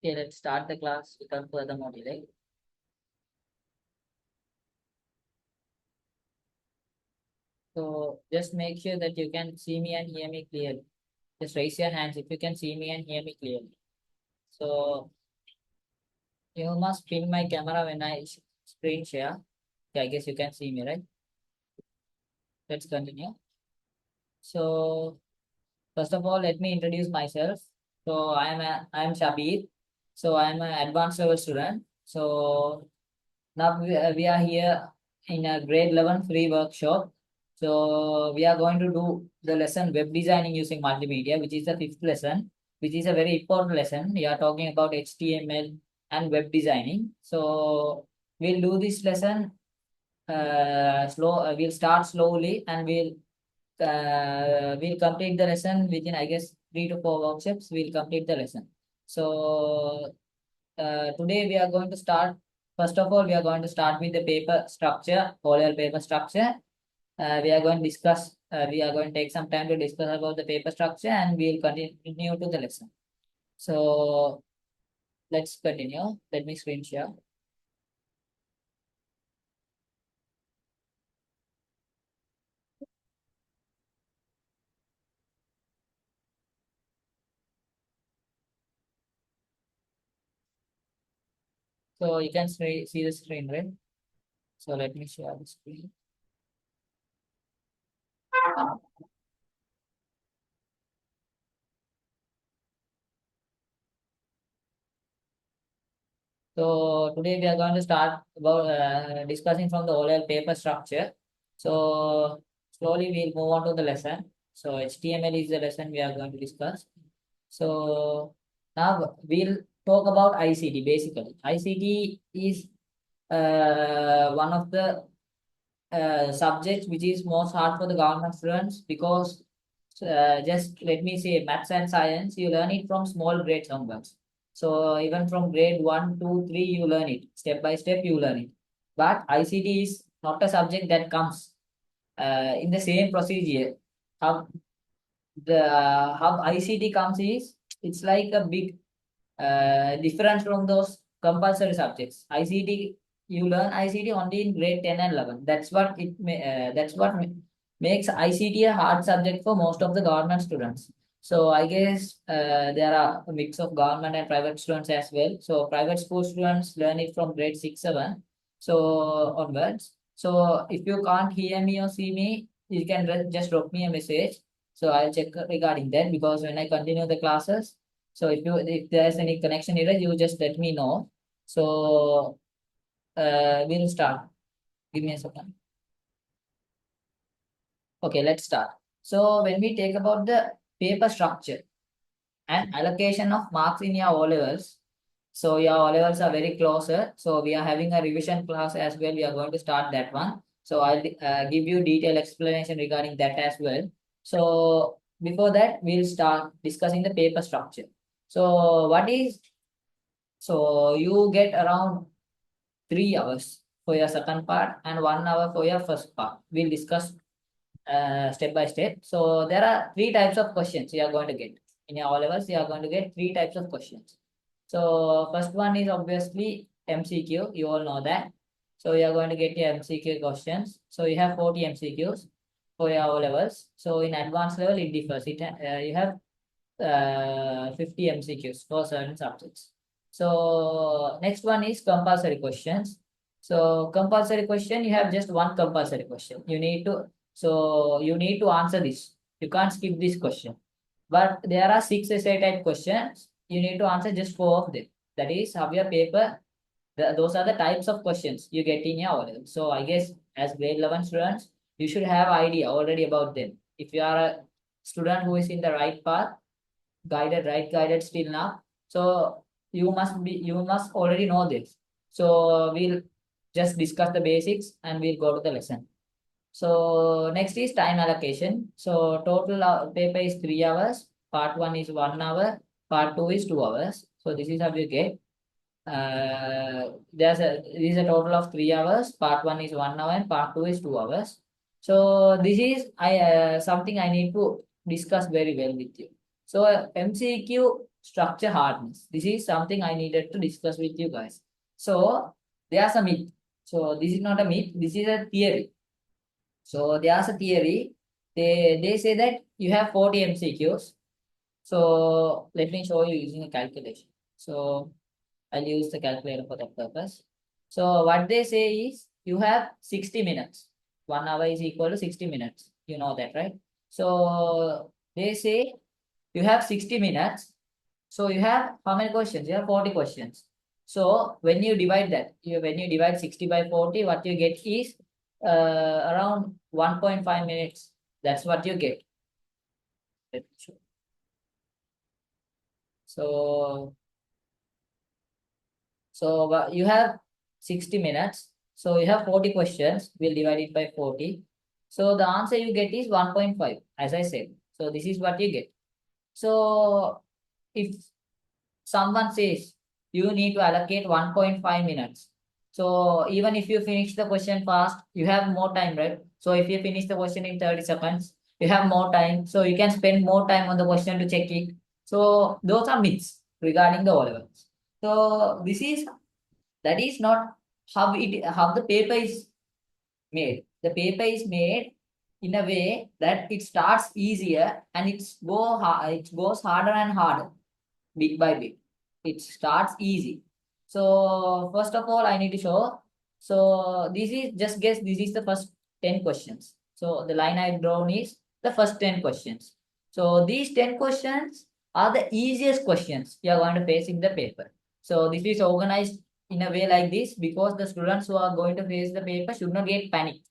Okay, let's start the class without further more delay. So just make sure that you can see me and hear me clearly. Just raise your hands if you can see me and hear me clearly. So you must pin my camera when I screen share. Okay, I guess you can see me, right? Let's continue. So first of all, let me introduce myself. So I am Shabir. So I am an advanced level student. So now we are here in a grade 11 free workshop. So we are going to do the lesson web designing using multimedia, which is the fifth lesson, which is a very important lesson. We are talking about HTML and web designing. So we'll do this lesson we'll start slowly and we'll complete the lesson within, I guess, 3 to 4 workshops. We'll complete the lesson. So today we are going to start. First of all, we are going to start with the paper structure, whole paper structure. We are going to discuss. We are going to take some time to discuss about the paper structure, and we'll continue to the lesson. So let's continue. Let me screen share. So you can see the screen, right? So let me share the screen. So today we are going to start about discussing from the OLL paper structure. So slowly we'll move on to the lesson. So HTML is the lesson we are going to discuss. So now we'll talk about ICT basically. ICT is one of the subjects which is most hard for the government students because just let me say maths and science you learn it from small grades onwards. So even from grade 1, 2, 3 you learn it step by step you learn it. But ICT is not a subject that comes in the same procedure. How how ICT comes is it's like a big different from those compulsory subjects. ICT, you learn ICT only in grade 10 and 11. That's what makes ICT a hard subject for most of the government students. So I guess there are a mix of government and private students as well. So private school students learn it from grade 6, 7, so onwards. So if you can't hear me or see me, you can just drop me a message. So I'll check regarding that because when I continue the classes, so if there's any connection error, you just let me know. So we'll start. Give me a second. Okay, let's start. So when we take about the paper structure and allocation of marks in your O levels, so your O levels are very closer. So we are having a revision class as well. We are going to start that one. So I'll give you detailed explanation regarding that as well. So before that, we'll start discussing the paper structure. So what is so you get around 3 hours for your second part and 1 hour for your first part. We'll discuss step by step. So there are three types of questions you are going to get. In your O levels, you are going to get three types of questions. So first one is obviously MCQ. You all know that. So you are going to get your MCQ questions. So you have 40 MCQs for your O levels. So in advanced level, it differs. You have 50 MCQs for certain subjects. So next one is compulsory questions. So compulsory question, you have just one compulsory question. You need to answer this. You can't skip this question. But there are 6 essay type questions. You need to answer just 4 of them. That is how your paper. Those are the types of questions you get in your oral. So I guess as grade 11 students, you should have idea already about them. If you are a student who is in the right path, guided still now, so you must already know this. So we'll just discuss the basics and we'll go to the lesson. So next is time allocation. So total paper is 3 hours, part 1 is 1 hour, part 2 is 2 hours. So this is how you get. This is a total of 3 hours, part 1 is 1 hour and part 2 is 2 hours. So this is something I need to discuss very well with you. So MCQ structure hardness. This is something I needed to discuss with you guys. So there's a myth. So this is not a myth. This is a theory. So there's a theory. They say that you have 40 MCQs. So let me show you using a calculation. So I'll use the calculator for that purpose. So what they say is you have 60 minutes. 1 hour is equal to 60 minutes. You know that, right? So they say you have 60 minutes. So you have how many questions? You have 40 questions. So when you divide that, when you divide 60 by 40, what you get is around 1.5 minutes. That's what you get. So you have 60 minutes. So you have 40 questions. We'll divide it by 40. So the answer you get is 1.5, as I said. So this is what you get. So if someone says you need to allocate 1.5 minutes. So even if you finish the question fast, you have more time, right? So if you finish the question in 30 seconds, you have more time. So you can spend more time on the question to check it. So those are myths regarding the O levels. So that is not how the paper is made. The paper is made in a way that it starts easier and it goes harder and harder bit by bit. It starts easy. So first of all, I need to show. So this is just guess. This is the first 10 questions. So the line I've drawn is the first 10 questions. So these 10 questions are the easiest questions you are going to face in the paper. So this is organized in a way like this because the students who are going to face the paper should not get panicked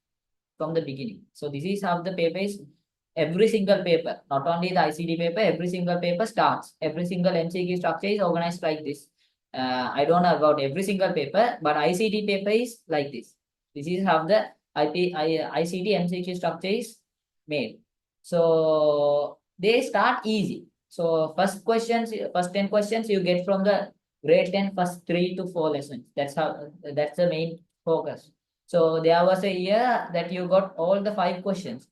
from the beginning. So this is how the paper is. Every single paper, not only the ICD paper, every single paper starts. Every single MCQ structure is organized like this. I don't know about every single paper, but ICD paper is like this. This is how the ICD MCQ structure is made. So they start easy. So first 10 questions you get from the grade 10 first 3 to 4 lessons. That's the main focus. So there was a year that you got all the 5 questions,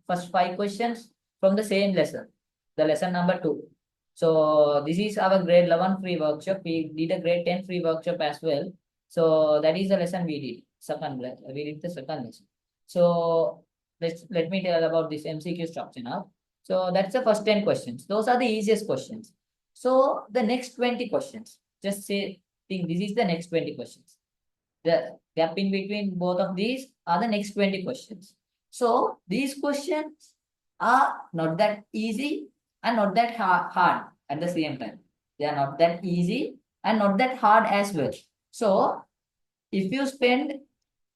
first 5 questions from the same lesson, the lesson number 2. So this is our grade 11 free workshop. We did a grade 10 free workshop as well. So that is the lesson we did. We did the second lesson. So let me tell about this MCQ structure now. So that's the first 10 questions. Those are the easiest questions. So the next 20 questions, just say, think this is the next 20 questions. The gap in between both of these are the next 20 questions. So these questions are not that easy and not that hard at the same time. They are not that easy and not that hard as well. So if you spend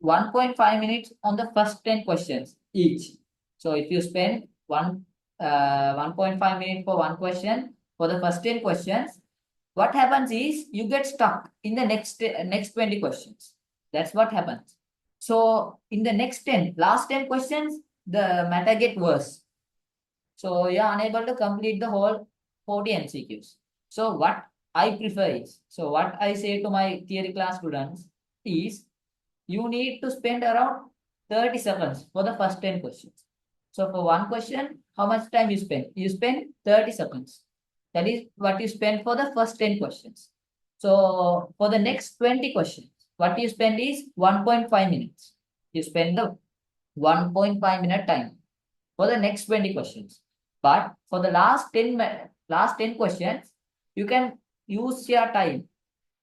1.5 minutes on the first 10 questions each. So if you spend 1.5 minutes for one question for the first 10 questions, what happens is you get stuck in the next 20 questions. That's what happens. So in the next 10, last 10 questions, the matter get worse. So you're unable to complete the whole 40 MCQs. So what I prefer is, so what I say to my theory class students is, you need to spend around 30 seconds for the first 10 questions. So for one question, how much time you spend? You spend 30 seconds. That is what you spend for the first 10 questions. So for the next 20 questions, what you spend is 1.5 minutes. You spend the 1.5 minute time for the next 20 questions. But for the last 10 questions, you can use your time,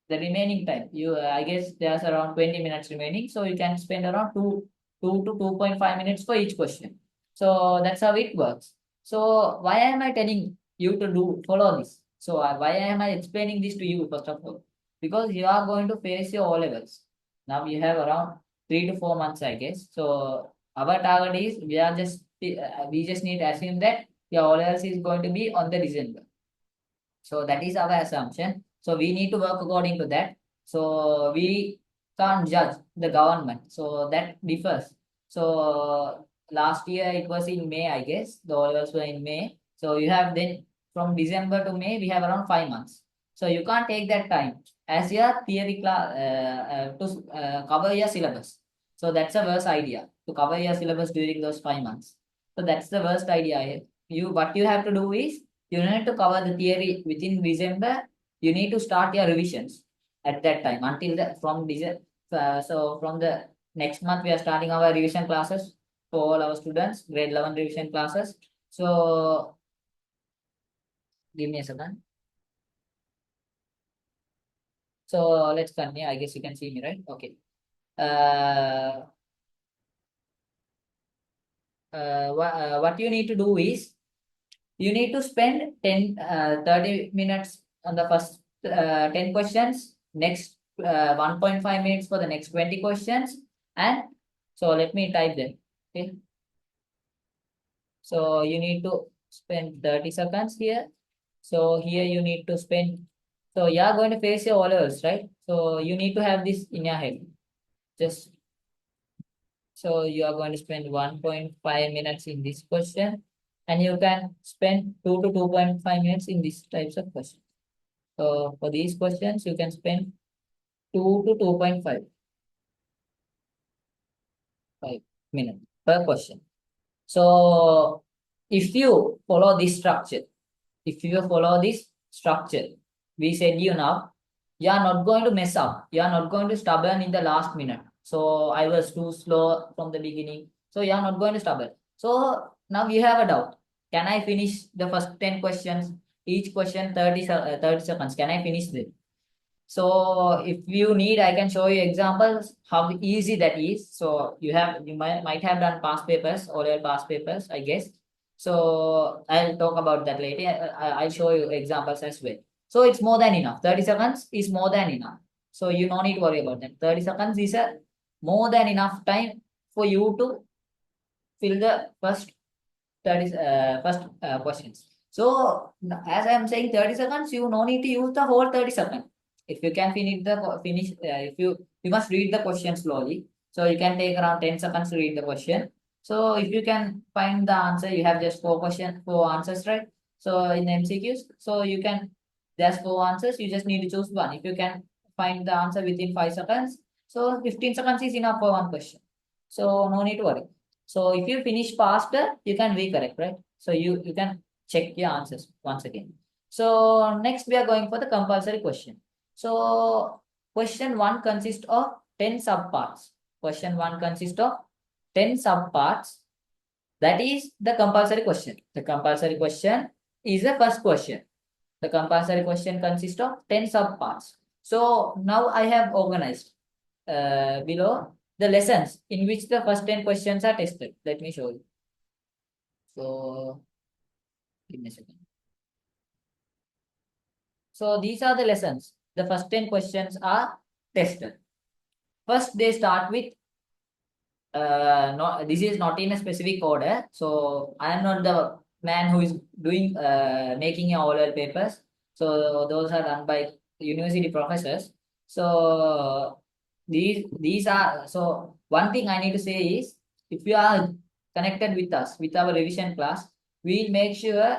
the remaining time. I guess there's around 20 minutes remaining. So you can spend around 2 to 2.5 minutes for each question. So that's how it works. So why am I telling you to follow this? So why am I explaining this to you first of all? Because you are going to face your O levels. Now you have around 3 to 4 months, I guess. So our target is we just need to assume that your O levels is going to be on the December. So that is our assumption. So we need to work according to that. So we can't judge the government. So that differs. So last year it was in May, I guess. The orders were in May. So you have then from December to May, we have around 5 months. So you can't take that time as your theory class to cover your syllabus. So that's a worst idea to cover your syllabus during those 5 months. So that's the worst idea. What you have to do is You need to cover the theory within December. You need to start your revisions at that time until the from December. So from the next month we are starting our revision classes for all our students, grade 11 revision classes. So give me a second. So let's continue. I guess you can see me, right? Okay. Uh, what you need to do is you need to spend 30 minutes on the first 10 questions, next 1.5 minutes for the next 20 questions. And so let me type them. Okay. So you need to spend 30 seconds here. So here you need to spend, so you are going to face your orders, right? So you need to have this in your head. Just so you are going to spend 1.5 minutes in this question, and you can spend 2 to 2.5 minutes in these types of questions. So for these questions, you can spend 2 to 2.5 minutes per question. So if you follow this structure, if you follow this structure, we said you now, you are not going to mess up. You are not going to stubborn in the last minute. So I was too slow from the beginning. So you are not going to stubborn. So now you have a doubt. Can I finish the first 10 questions? Each question 30 seconds. Can I finish them? So if you need, I can show you examples how easy that is. So you might have done past papers or your past papers, I guess. So I'll talk about that later. I'll show you examples as well. So it's more than enough. 30 seconds is more than enough. So you no need to worry about that. 30 seconds is a more than enough time for you to fill the first questions. So as I am saying 30 seconds, you no need to use the whole 30 seconds. If you can if you must read the question slowly. So you can take around 10 seconds to read the question. So if you can find the answer, you have just four answers, right? So in MCQs, so you can, there's four answers, you just need to choose one. If you can find the answer within 5 seconds, so 15 seconds is enough for one question. So no need to worry. So if you finish faster, you can recorrect, right? So you can check your answers once again. So next we are going for the compulsory question. So question one consists of 10 subparts. Question one consists of 10 subparts. That is the compulsory question. The compulsory question is the first question. The compulsory question consists of 10 subparts. So now I have organized below the lessons in which the first 10 questions are tested. Let me show you. So give me a second. So these are the lessons. The first 10 questions are tested. First, they start with no, this is not in a specific order. So I am not the man who is doing making your oral papers. So those are done by university professors. So these are, so one thing I need to say is, if you are connected with us with our revision class, we'll make sure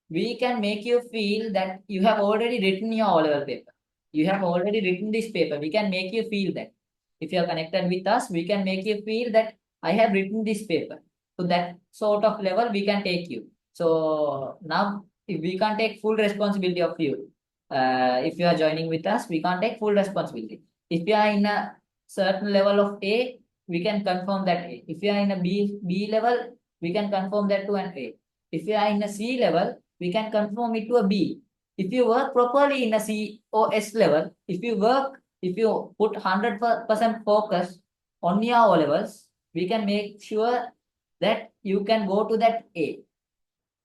we can make you feel that you have already written your O-level paper. You have already written this paper. We can make you feel that. If you are connected with us, we can make you feel that I have written this paper. To that sort of level, we can take you. So now, if we can't take full responsibility of you, if you are joining with us, we can't take full responsibility. If you are in a certain level of A, we can confirm that A. If you are in a B level, we can confirm that to an A. If you are in a C level, we can confirm it to a B. If you work properly in a C or S level, if you put 100% focus on your O levels, we can make sure that you can go to that A.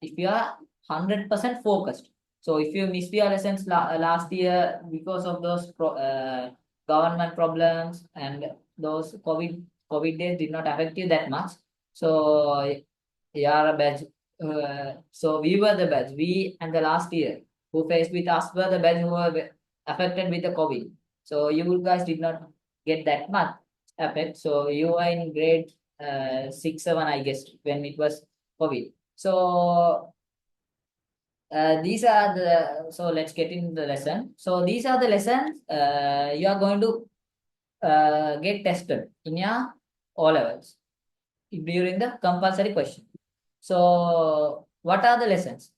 If you are 100% focused. So if you missed your lessons last year because of those government problems and those COVID days did not affect you that much. So you are a batch. So we were the batch. We and the last year who faced with us were the batch who were affected with the COVID. So you guys did not get that much affect. So you were in grade 6, 7, I guess, when it was COVID. So these are the, so let's get in the lesson. So these are the lessons you are going to get tested in your O levels during the compulsory question. So what are the lessons?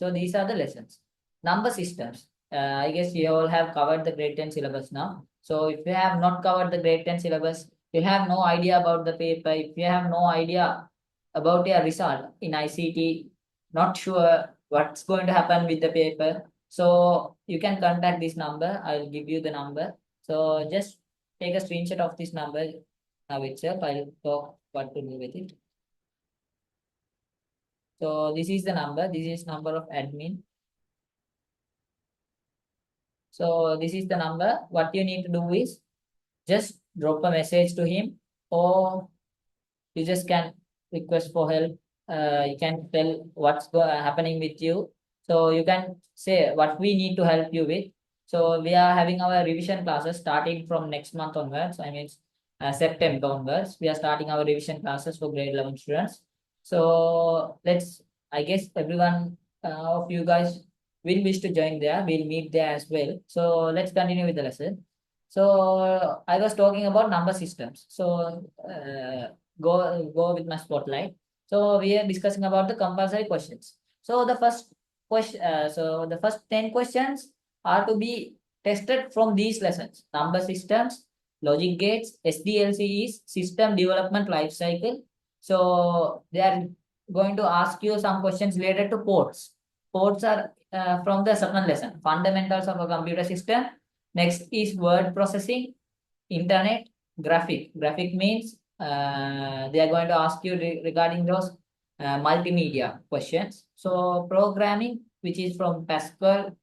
So these are the lessons. Number systems. I guess you all have covered the grade 10 syllabus now. So if you have not covered the grade 10 syllabus, you have no idea about the paper, if you have no idea about your result in ICT, not sure what's going to happen with the paper, so you can contact this number. I'll give you the number. So just take a screenshot of this number now itself. I'll talk what to do with it. So this is the number. This is number of admin. So this is the number. What you need to do is just drop a message to him, or you just can request for help. You can tell what's happening with you. So you can say what we need to help you with. So we are having our revision classes starting from next month onwards. I mean, September onwards. We are starting our revision classes for grade 11 students. So I guess everyone of you guys will wish to join there. We'll meet there as well. So let's continue with the lesson. So I was talking about number systems. So go with my spotlight. So we are discussing about the compulsory questions. So the first question, so the first 10 questions are to be tested from these lessons: number systems, logic gates, SDLCs, system development life cycle. So they are going to ask you some questions related to ports. Ports are from the second lesson, fundamentals of a computer system. Next is word processing, internet, graphic. Graphic means they are going to ask you regarding those multimedia questions. So programming, which is from Pascal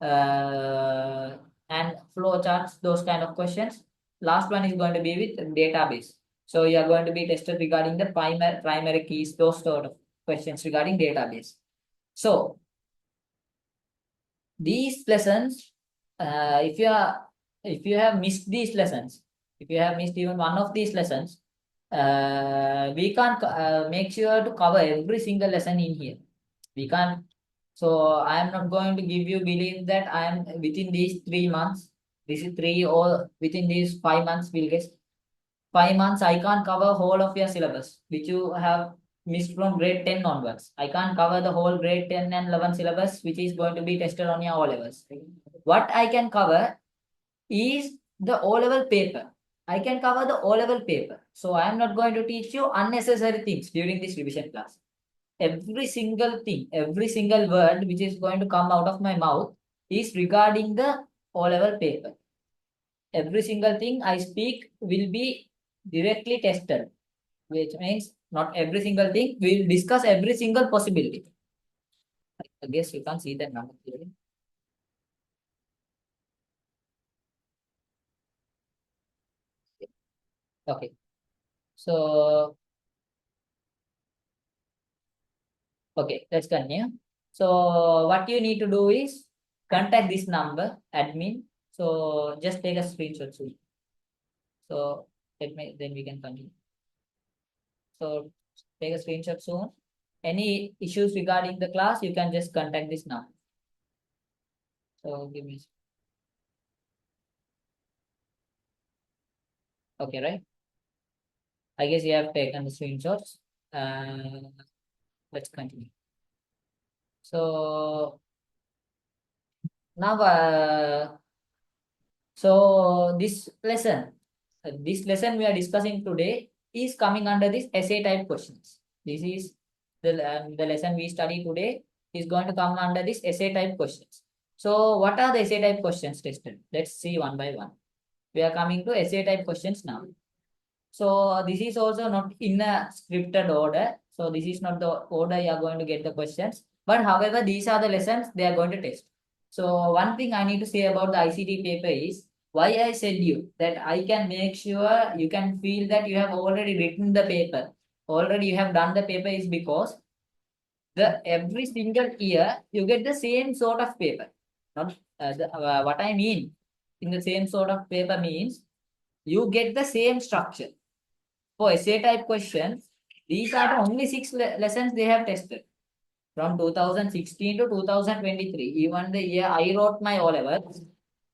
and flowcharts, those kind of questions. Last one is going to be with database. So you are going to be tested regarding the primary keys, those sort of questions regarding database. So these lessons, if you have missed these lessons, if you have missed even one of these lessons, we can't make sure to cover every single lesson in here. We can't. So I am not going to give you believe that I am within these 3 months. This is three, or within these 5 months. We'll get 5 months. I can't cover whole of your syllabus, which you have missed from grade 10 onwards. I can't cover the whole grade 10 and 11 syllabus, which is going to be tested on your O levels. What I can cover is the O level paper. I can cover the O level paper. So I am not going to teach you unnecessary things during this revision class. Every single thing, every single word which is going to come out of my mouth is regarding the O level paper. Every single thing I speak will be directly tested, which means not every single thing. We will discuss every single possibility. I guess you can't see that now clearly. Okay. So, okay, let's continue. So, what you need to do is contact this number, admin. So, just take a screenshot soon. So, then we can continue. So, take a screenshot soon. Any issues regarding the class, you can just contact this number. So, give me. Okay, right? I guess you have taken the screenshots. Let's continue. So now, so this lesson we are discussing today is coming under this essay type questions. This is the lesson we study today is going to come under this essay type questions. So what are the essay type questions tested? Let's see one by one. We are coming to essay type questions now. So this is also not in a scripted order. So this is not the order you are going to get the questions. But however, these are the lessons they are going to test. So one thing I need to say about the ICT paper is why I said you that I can make sure you can feel that you have already written the paper. Already you have done the paper is because the every single year you get the same sort of paper. Not what I mean in the same sort of paper means you get the same structure. For essay type questions, these are the only six lessons they have tested from 2016 to 2023. Even the year I wrote my O levels,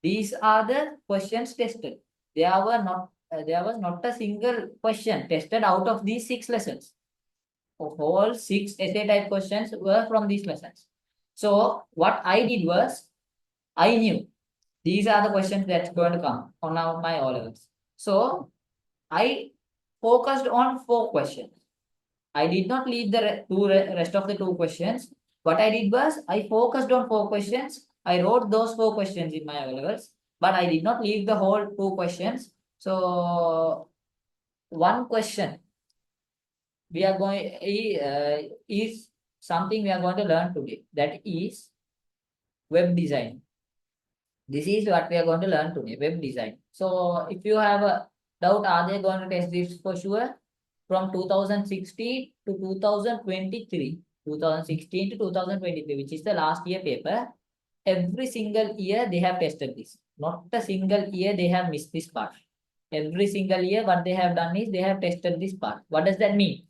these are the questions tested. There was not a single question tested out of these six lessons. All six essay type questions were from these lessons. So what I did was, I knew these are the questions that's going to come on my O levels. So I focused on 4 questions. I did not leave the rest of the 2 questions. What I did was, I focused on 4 questions. I wrote those 4 questions in my O levels, but I did not leave the whole 2 questions. So one question we are going is something we are going to learn today. That is web design. This is what we are going to learn today, web design. So if you have a doubt, are they going to test this for sure? From 2016 to 2023, 2016 to 2023, which is the last year paper, every single year they have tested this. Not a single year they have missed this part. Every single year, what they have done is they have tested this part. What does that mean?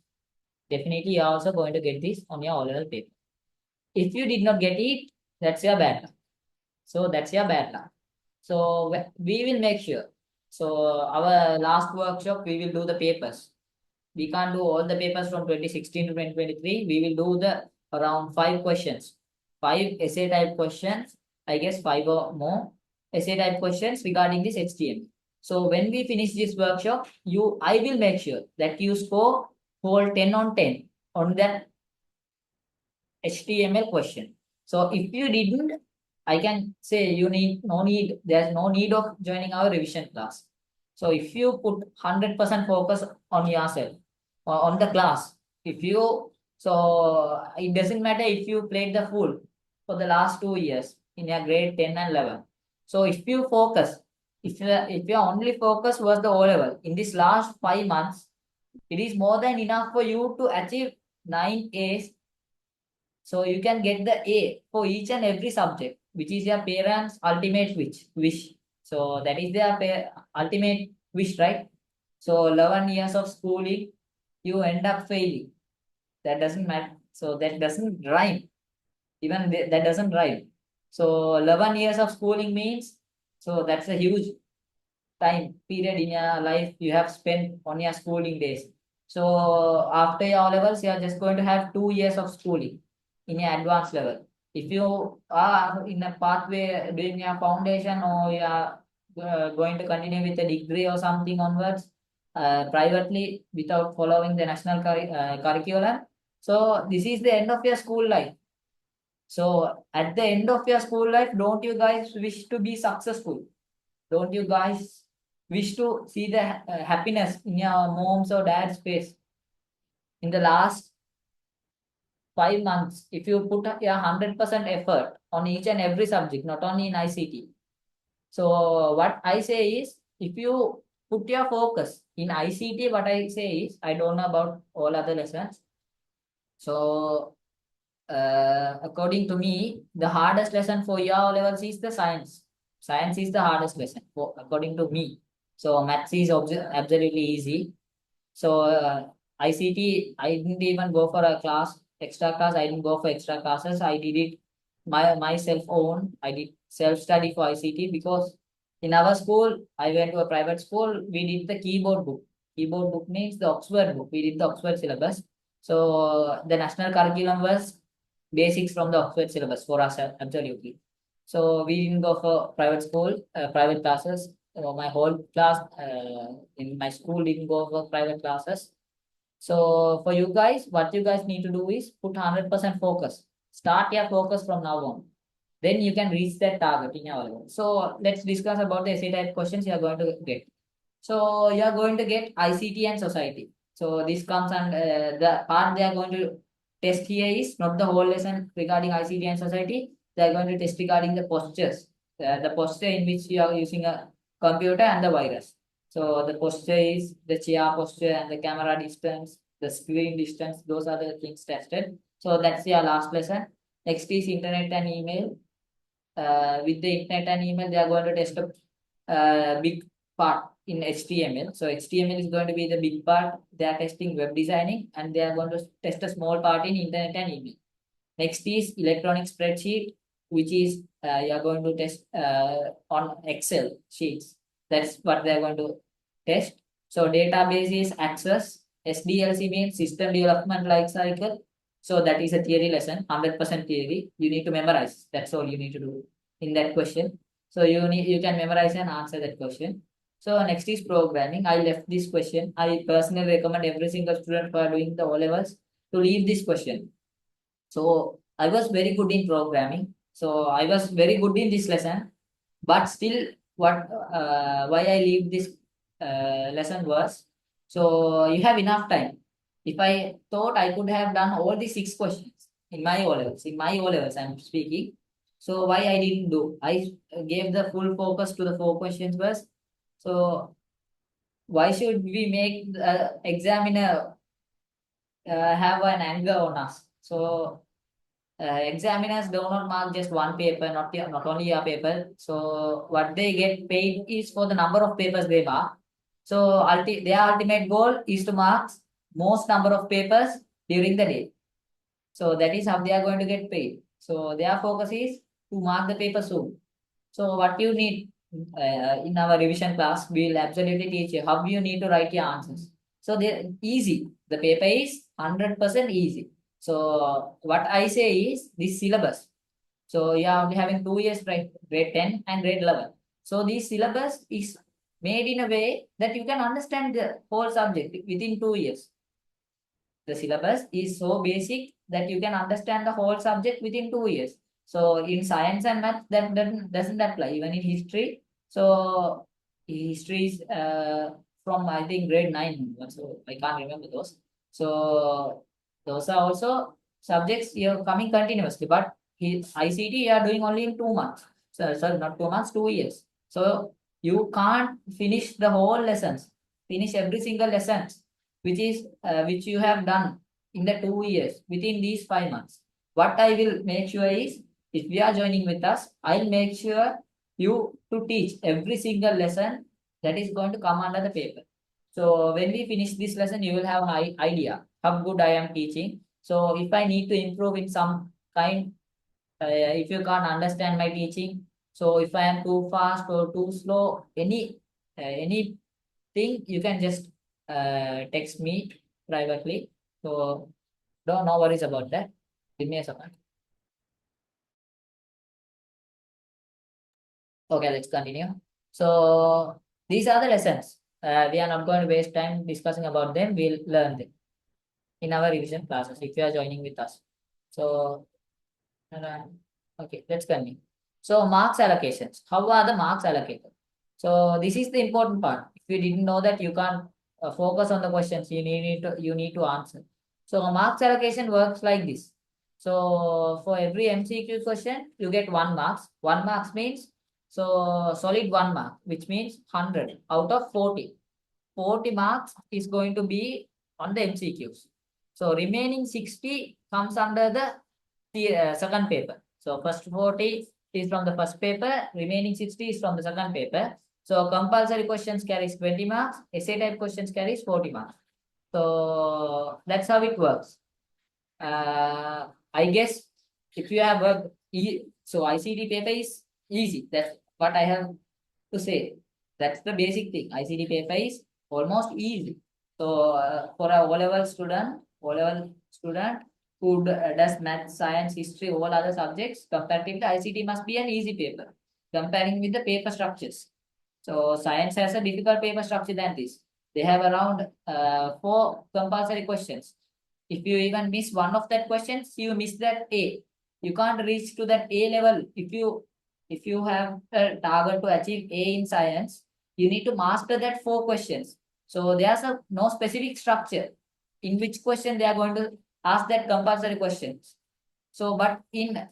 Definitely, you are also going to get this on your oral paper. If you did not get it, that's your bad luck. So that's your bad luck. So we will make sure. So our last workshop, we will do the papers. We can't do all the papers from 2016 to 2023. We will do the around 5 questions, 5 essay type questions. I guess 5 or more essay type questions regarding this HTML. So when we finish this workshop, I will make sure that you score whole 10 on 10 on that HTML question. So if you didn't, I can say there's no need of joining our revision class. So if you put 100% focus on yourself or on the class, so it doesn't matter if you played the full for the last 2 years in your grade 10 and 11. So if you focus, if your only focus was the O level in this last 5 months, it is more than enough for you to achieve 9 A's. So you can get the A for each and every subject, which is your parents' ultimate wish. So that is their ultimate wish, right? So 11 years of schooling, you end up failing. That doesn't matter. So that doesn't rhyme. Even that doesn't rhyme. So 11 years of schooling means, so that's a huge time period in your life you have spent on your schooling days. So after your O levels, you are just going to have 2 years of schooling in your advanced level. If you are in a pathway doing your foundation, or you are going to continue with a degree or something onwards, privately without following the national curriculum, so this is the end of your school life. So at the end of your school life, don't you guys wish to be successful? Don't you guys wish to see the happiness in your mom's or dad's face? In the last 5 months, if you put your 100% effort on each and every subject, not only in ICT. So what I say is, if you put your focus in ICT, what I say is, I don't know about all other lessons. So according to me, the hardest lesson for your O levels is the science. Science is the hardest lesson, according to me. So maths is absolutely easy. So ICT, I didn't even go for a extra class. I didn't go for extra classes. I did it myself own. I did self study for ICT, because in our school, I went to a private school. We did the keyboard book. Keyboard book means the Oxford book. We did the Oxford syllabus. So the national curriculum was basics from the Oxford syllabus for us, absolutely. So we didn't go for private school, private classes. My whole class in my school didn't go for private classes. So for you guys, what you guys need to do is put 100% focus. Start your focus from now on. Then you can reach that target in your level. So let's discuss about the essay type questions you are going to get. So you are going to get ICT and society. So this comes, and the part they are going to test here is not the whole lesson regarding ICT and society. They are going to test regarding the postures, the posture in which you are using a computer and the virus. So the posture is the chair posture and the camera distance, the screen distance. Those are the things tested. So that's your last lesson. Next is internet and email. With the internet and email, they are going to test a big part in HTML. So HTML is going to be the big part. They are testing web designing, and they are going to test a small part in internet and email. Next is electronic spreadsheet, which is you are going to test on Excel sheets. That's what they are going to test. So database is access. SDLC means system development life cycle. So that is a theory lesson, 100% theory. You need to memorize. That's all you need to do in that question. So you can memorize and answer that question. So next is programming. I left this question. I personally recommend every single student who are doing the O levels to leave this question. So I was very good in programming. So I was very good in this lesson. But still, what why I leave this lesson was, so you have enough time. If I thought I could have done all the 6 questions in my O levels, I'm speaking. So why I didn't do? I gave the full focus to the 4 questions first. So why should we make the examiner have an anger on us? So examiners do not mark just one paper, not only a paper. So what they get paid is for the number of papers they mark. So their ultimate goal is to mark most number of papers during the day. So that is how they are going to get paid. So their focus is to mark the paper soon. So what you need in our revision class, we will absolutely teach you how you need to write your answers. So they're easy. The paper is 100% easy. So what I say is this syllabus. So you are only having 2 years, right? Grade 10 and grade 11. So this syllabus is made in a way that you can understand the whole subject within 2 years. The syllabus is so basic that you can understand the whole subject within 2 years. So in science and math, that doesn't apply. Even in history, so history is from I think grade 9. So I can't remember those. So those are also subjects you're coming continuously. But ICT you are doing only in 2 months. So sorry, not 2 months, 2 years. So you can't finish the whole lessons, finish every single lessons which you have done in the 2 years within these 5 months. What I will make sure is, if you are joining with us, I'll make sure you to teach every single lesson that is going to come under the paper. So when we finish this lesson, you will have an idea how good I am teaching. So if I need to improve in some kind, if you can't understand my teaching, so if I am too fast or too slow, any thing, you can just text me privately. So don't no worries about that. Give me a second. Okay, let's continue. So these are the lessons. We are not going to waste time discussing about them. We'll learn them in our revision classes if you are joining with us. So uh, okay, let's continue. So marks allocations. How are the marks allocated? So this is the important part. If you didn't know that, you can't focus on the questions. You need to answer. So marks allocation works like this. So for every MCQ question, you get 1 marks. 1 marks means, so solid 1 mark, which means 100 out of 40. 40 marks is going to be on the MCQs. So remaining 60 comes under the second paper. So first 40 is from the first paper, remaining 60 is from the second paper. So compulsory questions carries 20 marks, essay type questions carries 40 marks. So that's how it works. I guess if you have worked, so ICT paper is easy. That's what I have to say. That's the basic thing. ICT paper is almost easy. So for a O-level student who does math, science, history, all other subjects, comparatively ICT must be an easy paper comparing with the paper structures. So science has a difficult paper structure than this. They have around 4 compulsory questions. If you even miss one of that questions, you miss that A. You can't reach to that A level. If you have a target to achieve A in science, you need to master that 4 questions. So there's no specific structure in which question they are going to ask that compulsory questions. So, but in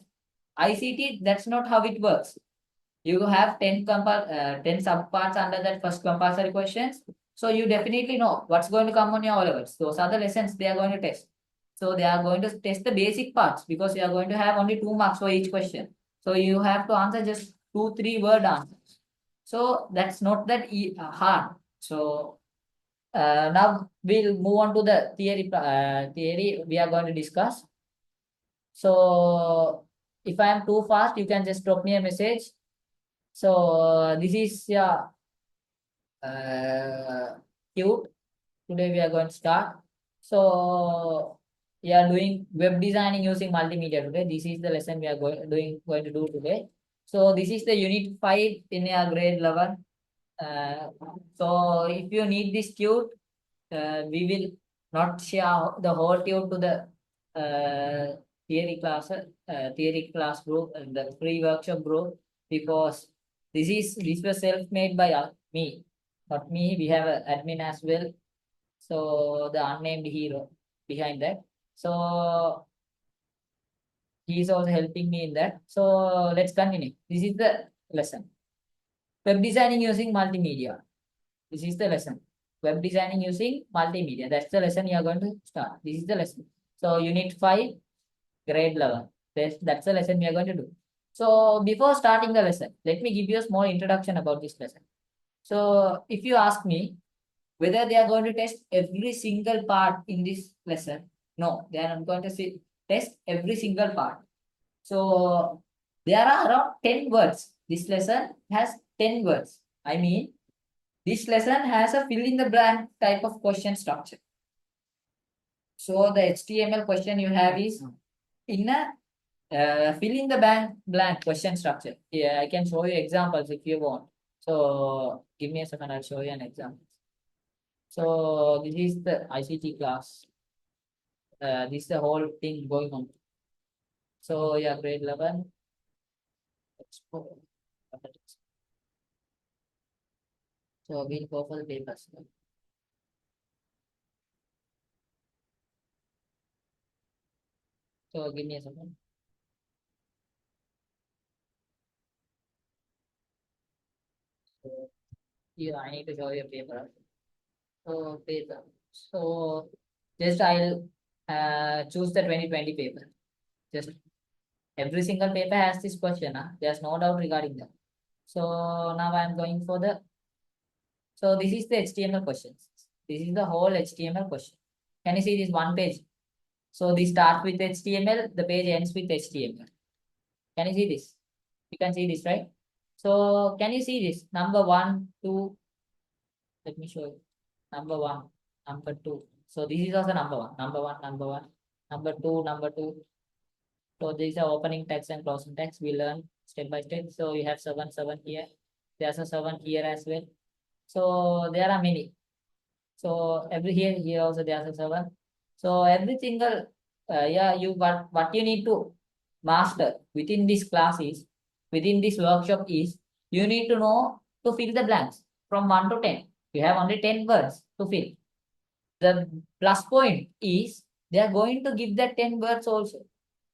ICT, that's not how it works. You have 10 subparts under that first compulsory questions. So you definitely know what's going to come on your O levels. Those are the lessons they are going to test. So they are going to test the basic parts because you are going to have only 2 marks for each question. So you have to answer just 2-3 word answers. So that's not that hard. So now we'll move on to the theory we are going to discuss. So if I am too fast, you can just drop me a message. So this is cute. Today we are going to start. So we are doing web designing using multimedia today. This is the lesson we are going to do today. So this is the unit 5 in your grade 11. So if you need this tune, we will not share the whole tune to the theory class group and the free workshop group, because this was self-made by me, not me. We have an admin as well. So the unnamed hero behind that. So he is also helping me in that. So let's continue. This is the lesson. Web designing using multimedia. This is the lesson. Web designing using multimedia. That's the lesson you are going to start. This is the lesson. So unit 5, grade 11. That's the lesson we are going to do. So before starting the lesson, let me give you a small introduction about this lesson. So if you ask me whether they are going to test every single part in this lesson, no, they are not going to test every single part. So there are around 10 words. This lesson has 10 words. I mean, this lesson has a fill in the blank type of question structure. So the HTML question you have is in a fill in the blank question structure. Yeah, I can show you examples if you want. So give me a second, I'll show you an example. So this is the ICT class. This is the whole thing going on. So yeah, grade 11. Let's go. So we'll go for the papers. So give me a second. So yeah, I need to show you a paper. So paper. So just I'll choose the 2020 paper. Just every single paper has this question. There's no doubt regarding that. So now I'm going for the. So this is the HTML questions. This is the whole HTML question. Can you see this one page? So this starts with HTML. The page ends with HTML. Can you see this? You can see this, right? So can you see this? Number 1, 2. Let me show you. Number 1, number 2. So this is also number 1. Number 1, number 1. Number 2, number 2. So these are opening text and closing text. We learn step by step. So we have 7, 7 here. There's a 7 here as well. So there are many. So every here also there's a 7. So every single yeah, what you need to master within this class is, within this workshop is, you need to know to fill the blanks from 1 to 10. You have only 10 words to fill. The plus point is they are going to give that 10 words also.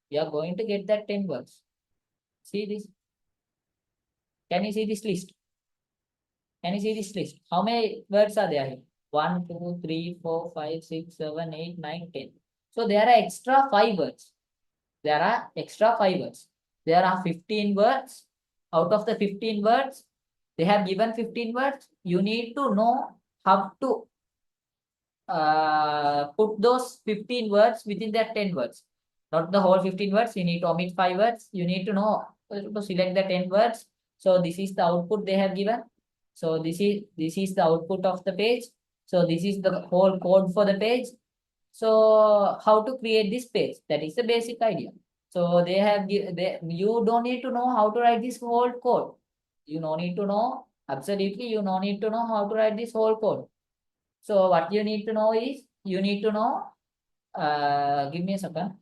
You are going to get that 10 words. See this? Can you see this list? Can you see this list? How many words are there here? 1, 2, 3, 4, 5, 6, 7, 8, 9, 10. So there are extra 5 words. There are extra 5 words. There are 15 words. Out of the 15 words, they have given 15 words. You need to know how to put those 15 words within that 10 words. Not the whole 15 words. You need to omit 5 words. You need to know to select the 10 words. So this is the output they have given. So this is the output of the page. So this is the whole code for the page. So how to create this page? That is the basic idea. So you don't need to know how to write this whole code. You no need to know, absolutely you no need to know how to write this whole code. So what you need to know is, you need to know, give me a second.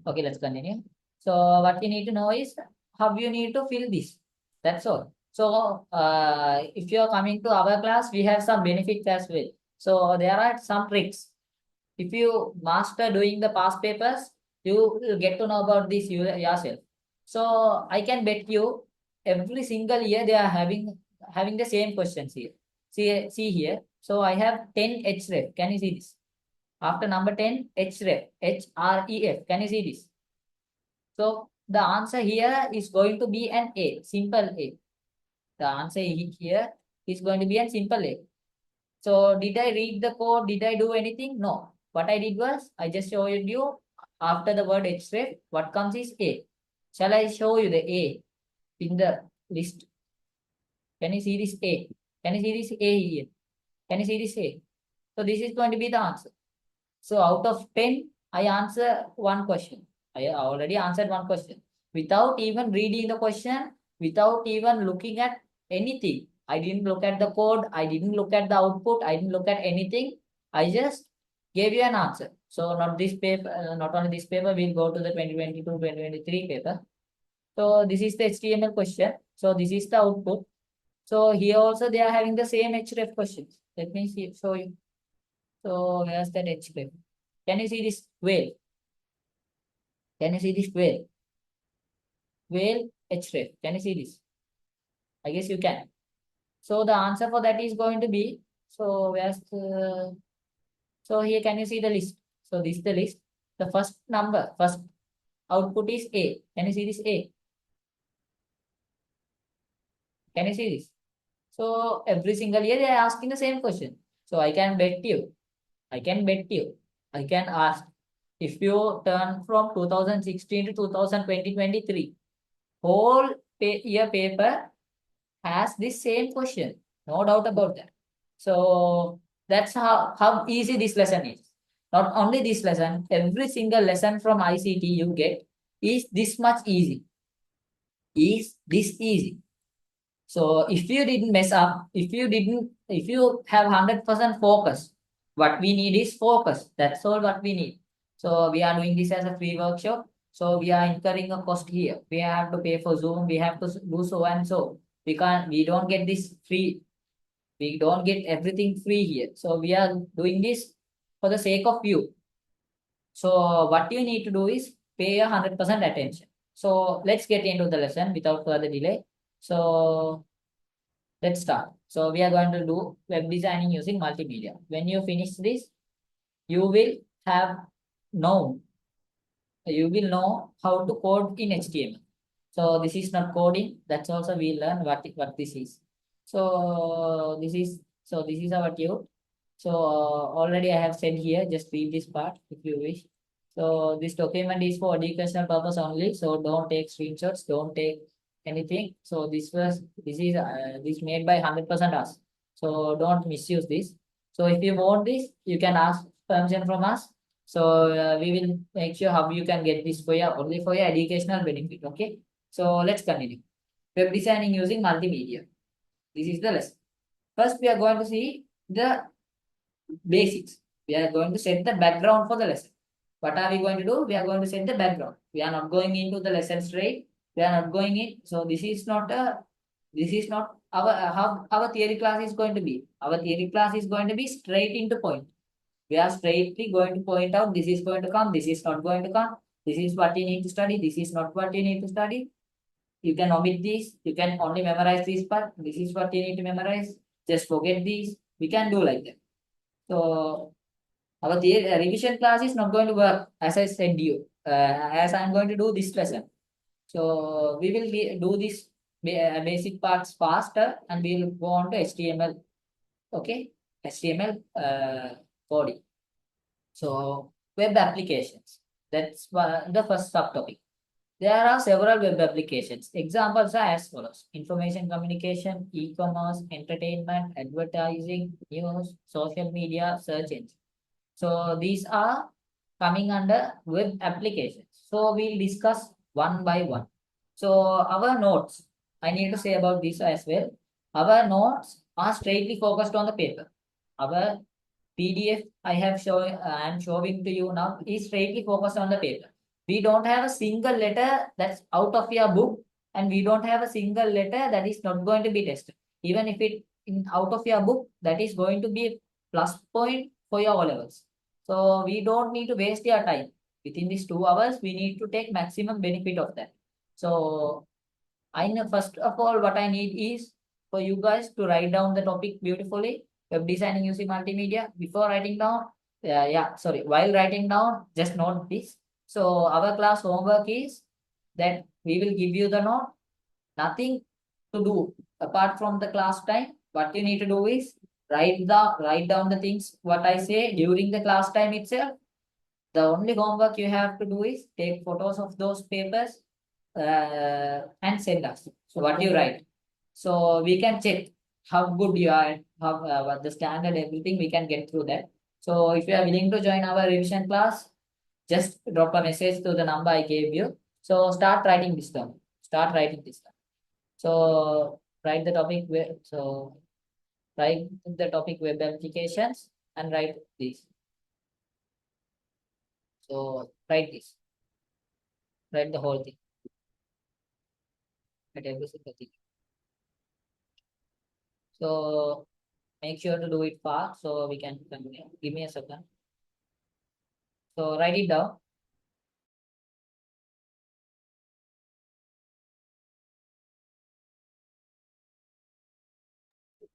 Okay, let's continue. So what you need to know is how you need to fill this. That's all. So if you are coming to our class, we have some benefits as well. So there are some tricks. If you master doing the past papers, you will get to know about this yourself. So I can bet you every single year they are having the same questions here. See here. So I have 10 href. Can you see this? After number 10, href, href. Can you see this? So the answer here is going to be an A, simple A. The answer here is going to be a simple A. So did I read the code? Did I do anything? No. What I did was, I just showed you after the word href, what comes is A. Shall I show you the A in the list? Can you see this A? Can you see this A here? Can you see this A? So this is going to be the answer. So out of 10, I answer one question. I already answered one question without even reading the question, without even looking at anything. I didn't look at the code. I didn't look at the output. I didn't look at anything. I just gave you an answer. So not this paper, not only this paper, we'll go to the 2022-2023 paper. So this is the HTML question. So this is the output. So here also they are having the same href questions. Let me show you. So where's that href? Can you see this whale? Can you see this whale? Whale href. Can you see this? I guess you can. So the answer for that is going to be, so where's the, so here can you see the list? So this is the list. The first number, first output is A. Can you see this A? Can you see this? So every single year they are asking the same question. So I can bet you, I can bet you, I can ask, if you turn from 2016 to 2023, whole year paper has this same question. No doubt about that. So that's how easy this lesson is. Not only this lesson, every single lesson from ICT you get is this much easy. Is this easy? So if you didn't mess up, if you have 100% focus, what we need is focus. That's all what we need. So we are doing this as a free workshop. So we are incurring a cost here. We have to pay for Zoom. We have to do so and so. We don't get this free. We don't get everything free here. So we are doing this for the sake of you. So what you need to do is pay 100% attention. So let's get into the lesson without further delay. So let's start. So we are going to do web designing using multimedia. When you finish this, you will have known, you will know how to code in HTML. So this is not coding. That's also we learn what this is. So this is our tube. So already I have said here, just read this part if you wish. So this document is for educational purpose only. So don't take screenshots, don't take anything. So this made by 100% us. So don't misuse this. So if you want this, you can ask permission from us. So we will make sure how you can get this for your only for your educational benefit. Okay. So let's continue. Web designing using multimedia. This is the lesson. First, we are going to see the basics. We are going to set the background for the lesson. What are we going to do? We are going to set the background. We are not going into the lesson straight. We are not going in. So this is not how our theory class is going to be. Our theory class is going to be straight into point. We are straightly going to point out this is going to come, this is not going to come, this is what you need to study, this is not what you need to study. You can omit these, you can only memorize this part, this is what you need to memorize, just forget these. We can do like that. So our theory, revision class is not going to work as I said you, as I'm going to do this lesson. So we will do this basic parts faster and we will go on to HTML. Okay, HTML coding. So web applications. That's the first subtopic. There are several web applications. Examples are as follows: information communication, e-commerce, entertainment, advertising, news, social media, search engine. So these are coming under web applications. So we'll discuss one by one. So our notes, I need to say about this as well. Our notes are straightly focused on the paper. Our PDF I am showing to you now is straightly focused on the paper. We don't have a single letter that's out of your book, and we don't have a single letter that is not going to be tested. Even if it in out of your book, that is going to be a plus point for your O levels. So we don't need to waste your time. Within these 2 hours, we need to take maximum benefit of that. So I know first of all what I need is for you guys to write down the topic beautifully. Web designing using multimedia. Before writing down, while writing down, just note this. So our class homework is that we will give you the note. Nothing to do apart from the class time. What you need to do is write down the things what I say during the class time itself. The only homework you have to do is take photos of those papers and send us. So what you write. So we can check. how good you are, how what the standard, everything we can get through that. So if you are willing to join our revision class, just drop a message to the number I gave you. So start writing this down. Start writing this down. So write the topic. So write the topic web applications and write this. So write this. Write the whole thing. Write every single thing. So make sure to do it fast so we can continue. Give me a second. So write it down.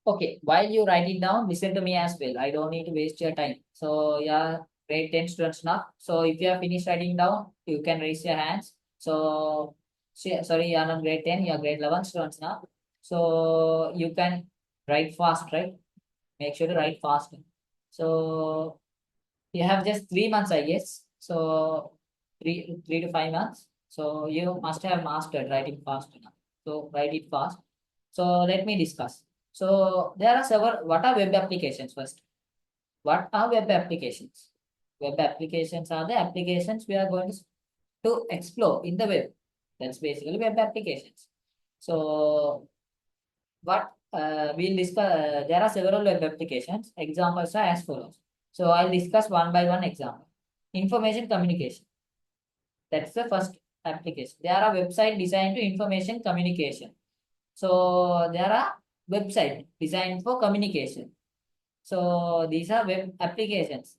Okay, while you write it down, listen to me as well. I don't need to waste your time. So yeah, grade 10 students now. So if you have finished writing down, you can raise your hands. So sorry, you are not grade 10, you are grade 11 students now. So you can write fast, right? Make sure to write fast. So you have just 3 months, I guess. So three to 5 months. So you must have mastered writing fast enough. So write it fast. So let me discuss. So there are several. What are web applications first? What are web applications? Web applications are the applications we are going to explore in the web. That's basically web applications. So what we'll discuss, there are several web applications. Examples are as follows. So I'll discuss one by one example. Information communication. That's the first application. There are website designed to information communication. So there are website designed for communication. So these are web applications.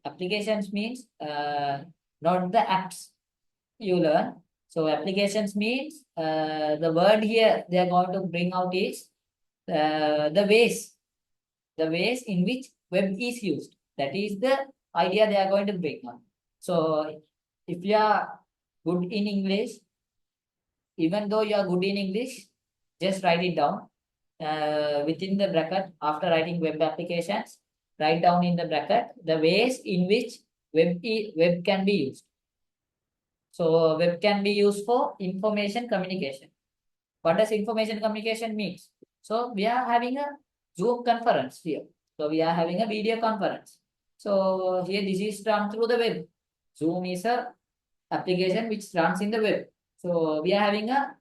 Applications means not the apps you learn. So applications means the word here they are going to bring out is the ways in which web is used. That is the idea they are going to bring on. So if you are good in English, even though you are good in English, just write it down within the bracket after writing web applications. Write down in the bracket the ways in which web can be used. So web can be used for information communication. What does information communication means? So we are having a Zoom conference here. So we are having a video conference. So here this is done through the web. Zoom is a application which runs in the web. So we are having a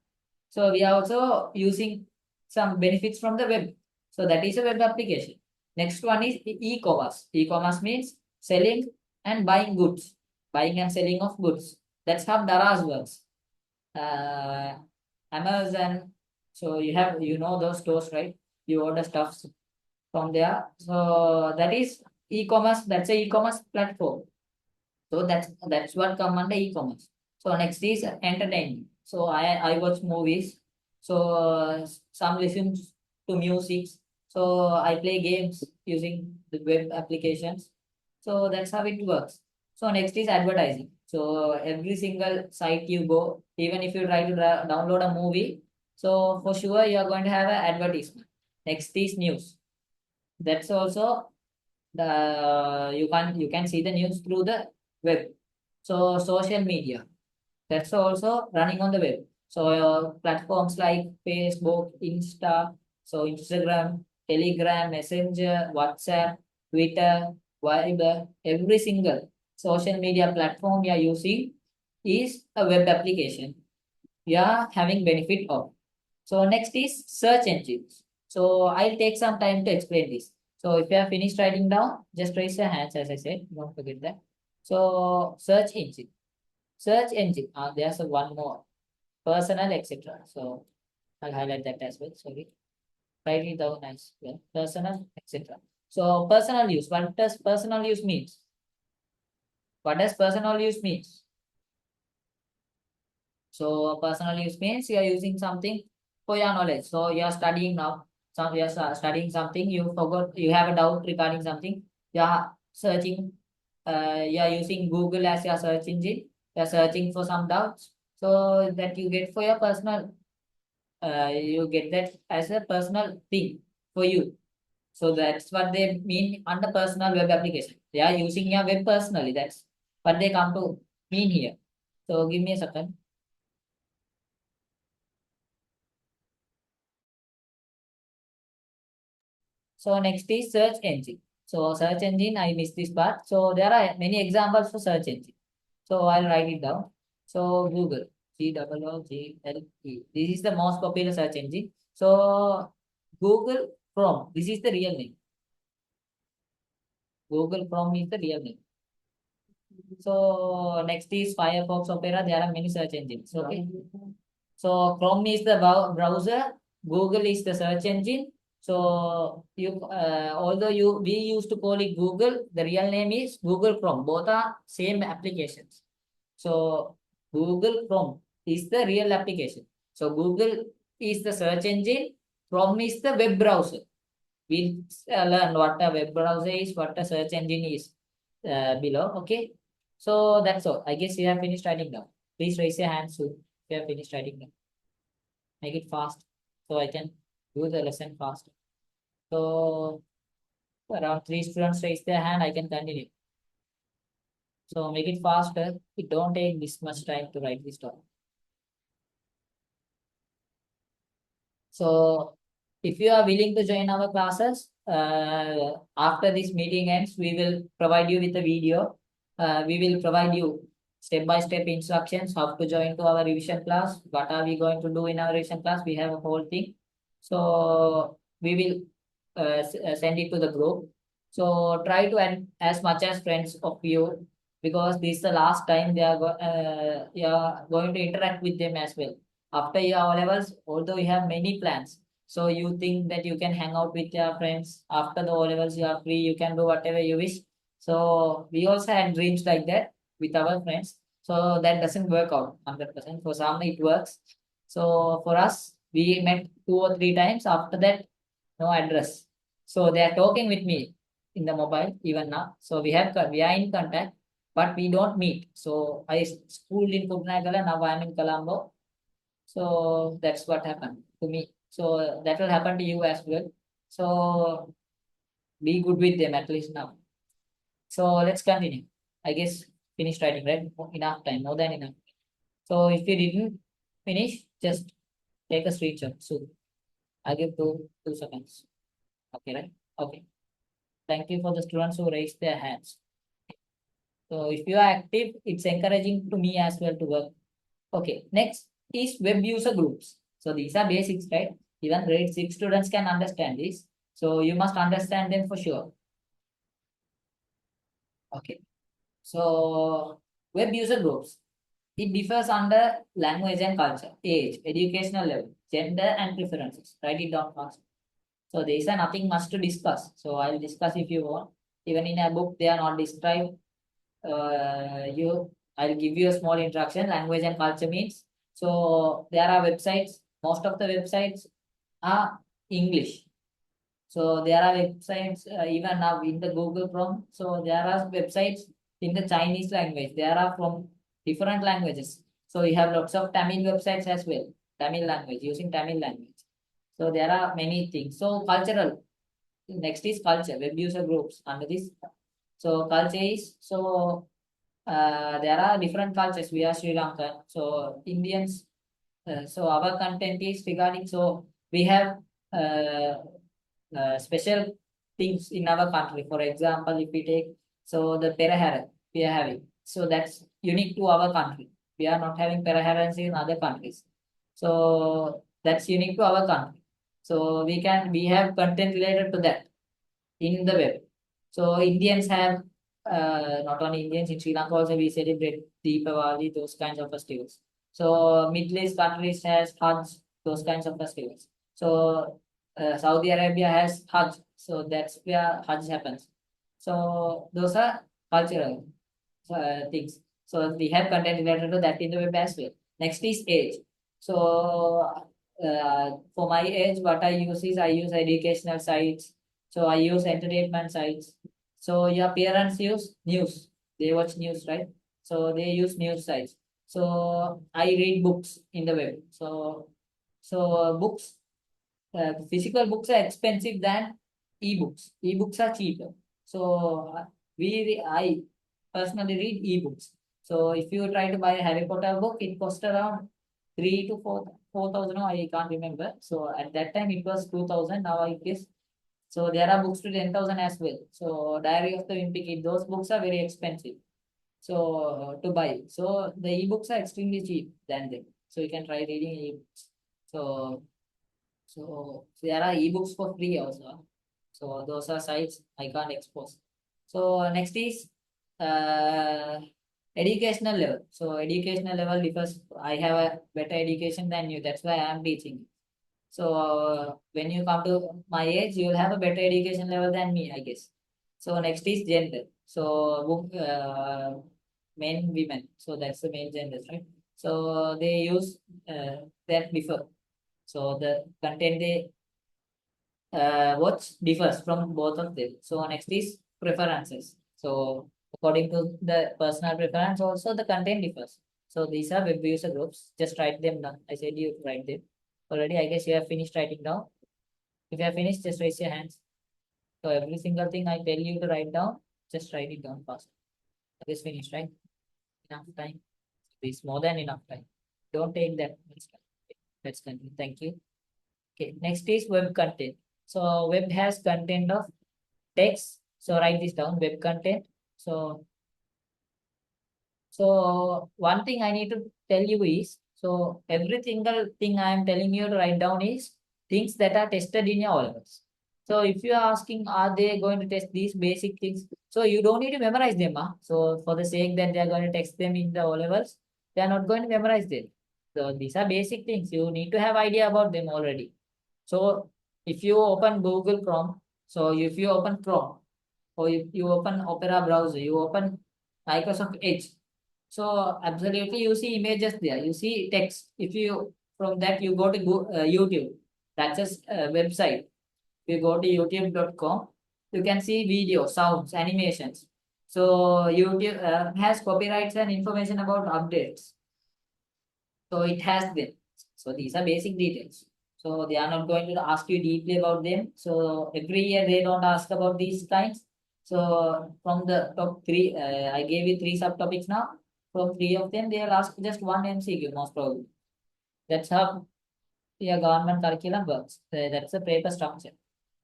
so we are also using some benefits from the web. So that is a web application. Next one is e-commerce. E-commerce means selling and buying goods, buying and selling of goods. That's how Daraz works. Uh, Amazon. So you know those stores, right? You order stuff from there. So that is e-commerce. That's a e-commerce platform. So that's what come under e-commerce. So next is entertainment. So I watch movies. So some listen to music. So I play games using the web applications. So that's how it works. So next is advertising. So every single site you go, even if you try to download a movie, so for sure you are going to have an advertisement. Next is news. That's also the you can see the news through the web. So social media, that's also running on the web. So platforms like Facebook, so Instagram, Telegram, Messenger, WhatsApp, Twitter, Viber, every single social media platform you are using is a web application we are having benefit of. So next is search engines. So I'll take some time to explain this. So if you have finished writing down, just raise your hands as I said. Don't forget that. So search engine. Search engine. There's one more. Personal, etc. So I'll highlight that as well. Sorry. Write it down as well. Personal, etc. So personal use. What does personal use means? What does personal use means? So personal use means you are using something for your knowledge. So you are studying now. So you are studying something. You forgot. You have a doubt regarding something. You are searching. You are using Google as your search engine. You are searching for some doubts. So that you get for your personal. You get that as a personal thing for you. So that's what they mean under personal web application. They are using your web personally. That's what they come to mean here. So give me a second. So next is search engine. So search engine, I missed this part. So there are many examples for search engine. So I'll write it down. So Google, Google. This is the most popular search engine. So Google Chrome, this is the real name. Google Chrome is the real name. So next is Firefox, Opera. There are many search engines. Okay. So Chrome is the browser. Google is the search engine. So although we used to call it Google, the real name is Google Chrome. Both are same applications. So Google Chrome is the real application. So Google is the search engine. Chrome is the web browser. We'll learn what a web browser is, what a search engine is below. Okay. So that's all. I guess you have finished writing down. Please raise your hand soon if you have finished writing down. Make it fast so I can do the lesson fast. So around 3 students raise their hand. I can continue. So make it faster. It don't take this much time to write this down. So if you are willing to join our classes, after this meeting ends, we will provide you with a video. We will provide you step-by-step instructions how to join to our revision class. What are we going to do in our revision class? We have a whole thing. So we will send it to the group. So try to add as much as friends of you because this is the last time you are going to interact with them as well after your O levels, although you have many plans, so you think that you can hang out with your friends after the O levels, you are free, you can do whatever you wish. So we also had dreams like that with our friends. So that doesn't work out 100%. For some it works. So for us, we met 2 or 3 times. After that, no address. So they are talking with me in the mobile even now. So we are in contact, but we don't meet. So I schooled in Kutnagala, now I am in Colombo. So that's what happened to me. So that will happen to you as well. So be good with them at least now. So let's continue. I guess finish writing, right? Enough time, more than enough. So if you didn't finish, just take a screenshot. So I give 2 seconds. Okay, right? Okay. Thank you for the students who raised their hands. So if you are active, it's encouraging to me as well to work. Okay, next is web user groups. So these are basics, right? Even grade 6 students can understand this. So you must understand them for sure. Okay. So web user groups. It differs under language and culture, age, educational level, gender and preferences. Write it down fast. So these are nothing much to discuss. So I'll discuss if you want. Even in a book, they are not described. I'll give you a small introduction. Language and culture means. So there are websites. Most of the websites are English. So there are websites even now in the Google Chrome. So there are websites in the Chinese language. There are from different languages. So we have lots of Tamil websites as well. Tamil language, using Tamil language. So there are many things. So cultural. Next is culture, web user groups under this. So culture is there are different cultures. We are Sri Lankan. So Indians. So our content is regarding. So we have special things in our country. For example, if we take the Perahara we are having. So that's unique to our country. We are not having Peraharans in other countries. So that's unique to our country. So we have content related to that in the web. So Indians have not only Indians in Sri Lanka also we celebrate Deepavali, those kinds of festivals. So Middle East countries has Hajj, those kinds of festivals. So Saudi Arabia has Hajj, so that's where Hajj happens. So those are cultural things. So we have content related to that in the web as well. Next is age. So for my age, what I use educational sites. So I use entertainment sites. So your parents use news. They watch news, right? So they use news sites. So I read books in the web. So books, physical books are expensive than ebooks. Ebooks are cheaper. So I personally read ebooks. So if you try to buy a Harry Potter book, it costs around 3 to 4,000. I can't remember. So at that time it was 2,000. Now I guess So there are books to 10,000 as well. So Diary of the Wimpy Kid, those books are very expensive. So to buy. So the ebooks are extremely cheap than them. So you can try reading ebooks. So there are ebooks for free also. So those are sites I can't expose. So next is uh, educational level. So educational level because I have a better education than you. That's why I am teaching. So when you come to my age, you will have a better education level than me, I guess. So next is gender. So men, women. So that's the main genders, right? So they use that differ. So the content they watch differs from both of them. So next is preferences. So according to the personal preference, also the content differs. So these are web user groups. Just write them down. I said you write them. Already, I guess you have finished writing down. If you have finished, just raise your hands. So every single thing I tell you to write down, just write it down fast. That is finished, right? Enough time. It's more than enough time. Don't take that much time. Let's continue. Thank you. Okay, next is web content. So web has content of text. So write this down, web content. So one thing I need to tell you is, so every single thing I am telling you to write down is things that are tested in your O levels. So if you are asking, are they going to test these basic things? So you don't need to memorize them. So for the sake that they are going to test them in the O levels, they are not going to memorize them. So these are basic things. You need to have idea about them already. So if you open Google Chrome, so if you open Chrome, or if you open Opera browser, you open Microsoft Edge. So absolutely, you see images there. You see text. If you from that you go to YouTube. That's a website. If you go to youtube.com, you can see video, sounds, animations. So YouTube has copyrights and information about updates. So it has them. So these are basic details. So they are not going to ask you deeply about them. So every year they don't ask about these kinds. So from the top three, I gave you three subtopics now. From three of them, they'll ask just one MCQ most probably. That's how your government curriculum works. That's the paper structure.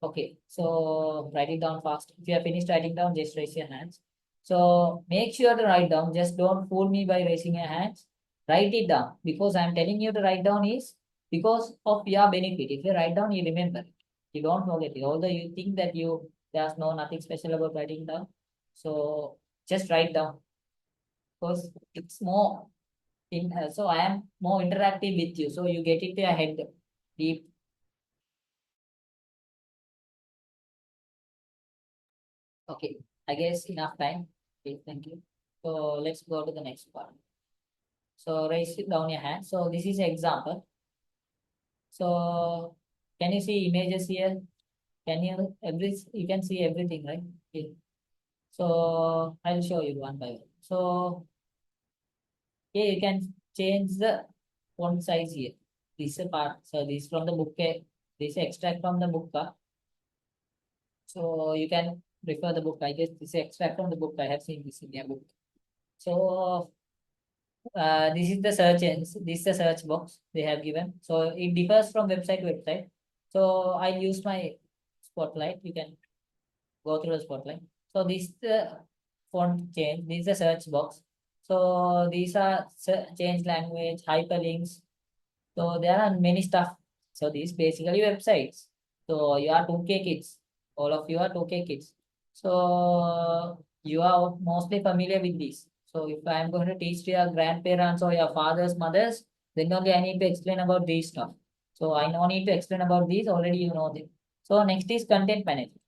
Okay, so write it down fast. If you have finished writing down, just raise your hands. So make sure to write down. Just don't fool me by raising your hands. Write it down because I'm telling you to write down is because of your benefit. If you write down, you remember. You don't forget it. Although you think that there's nothing special about writing down. So just write down because it's more so I am more interactive with you. So you get it to your head deep. Okay, I guess enough time. Okay, thank you. So let's go to the next part. So raise it down your hand. So this is an example. So can you see images here? Can you can see everything, right? Okay. So I'll show you one by one. So here you can change the font size here. This is a part. So this from the book. This extract from the book. So you can refer the book. I guess this is extract from the book. I have seen this in their book. So this is the search ends. This is the search box they have given. So it differs from website to website. So I use my spotlight. You can go through the spotlight. So this is the font change. This is the search box. So these are change language, hyperlinks. So there are many stuff. So these basically websites. So you are 2K kids. All of you are 2K kids. So you are mostly familiar with this. So if I am going to teach to your grandparents or your fathers, mothers, then only I need to explain about these stuff. So I no need to explain about these. Already you know them. So next is content management.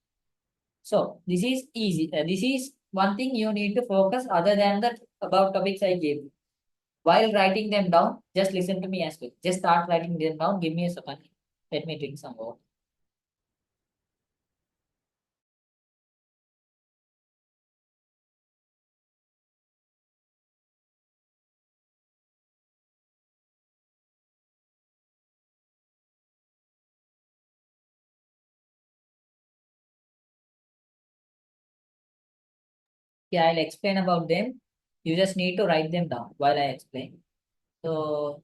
So this is easy. This is one thing you need to focus other than the about topics I gave you. While writing them down, just listen to me as well. Just start writing them down. Give me a second. Let me drink some water. Yeah, I'll explain about them. You just need to write them down while I explain. So,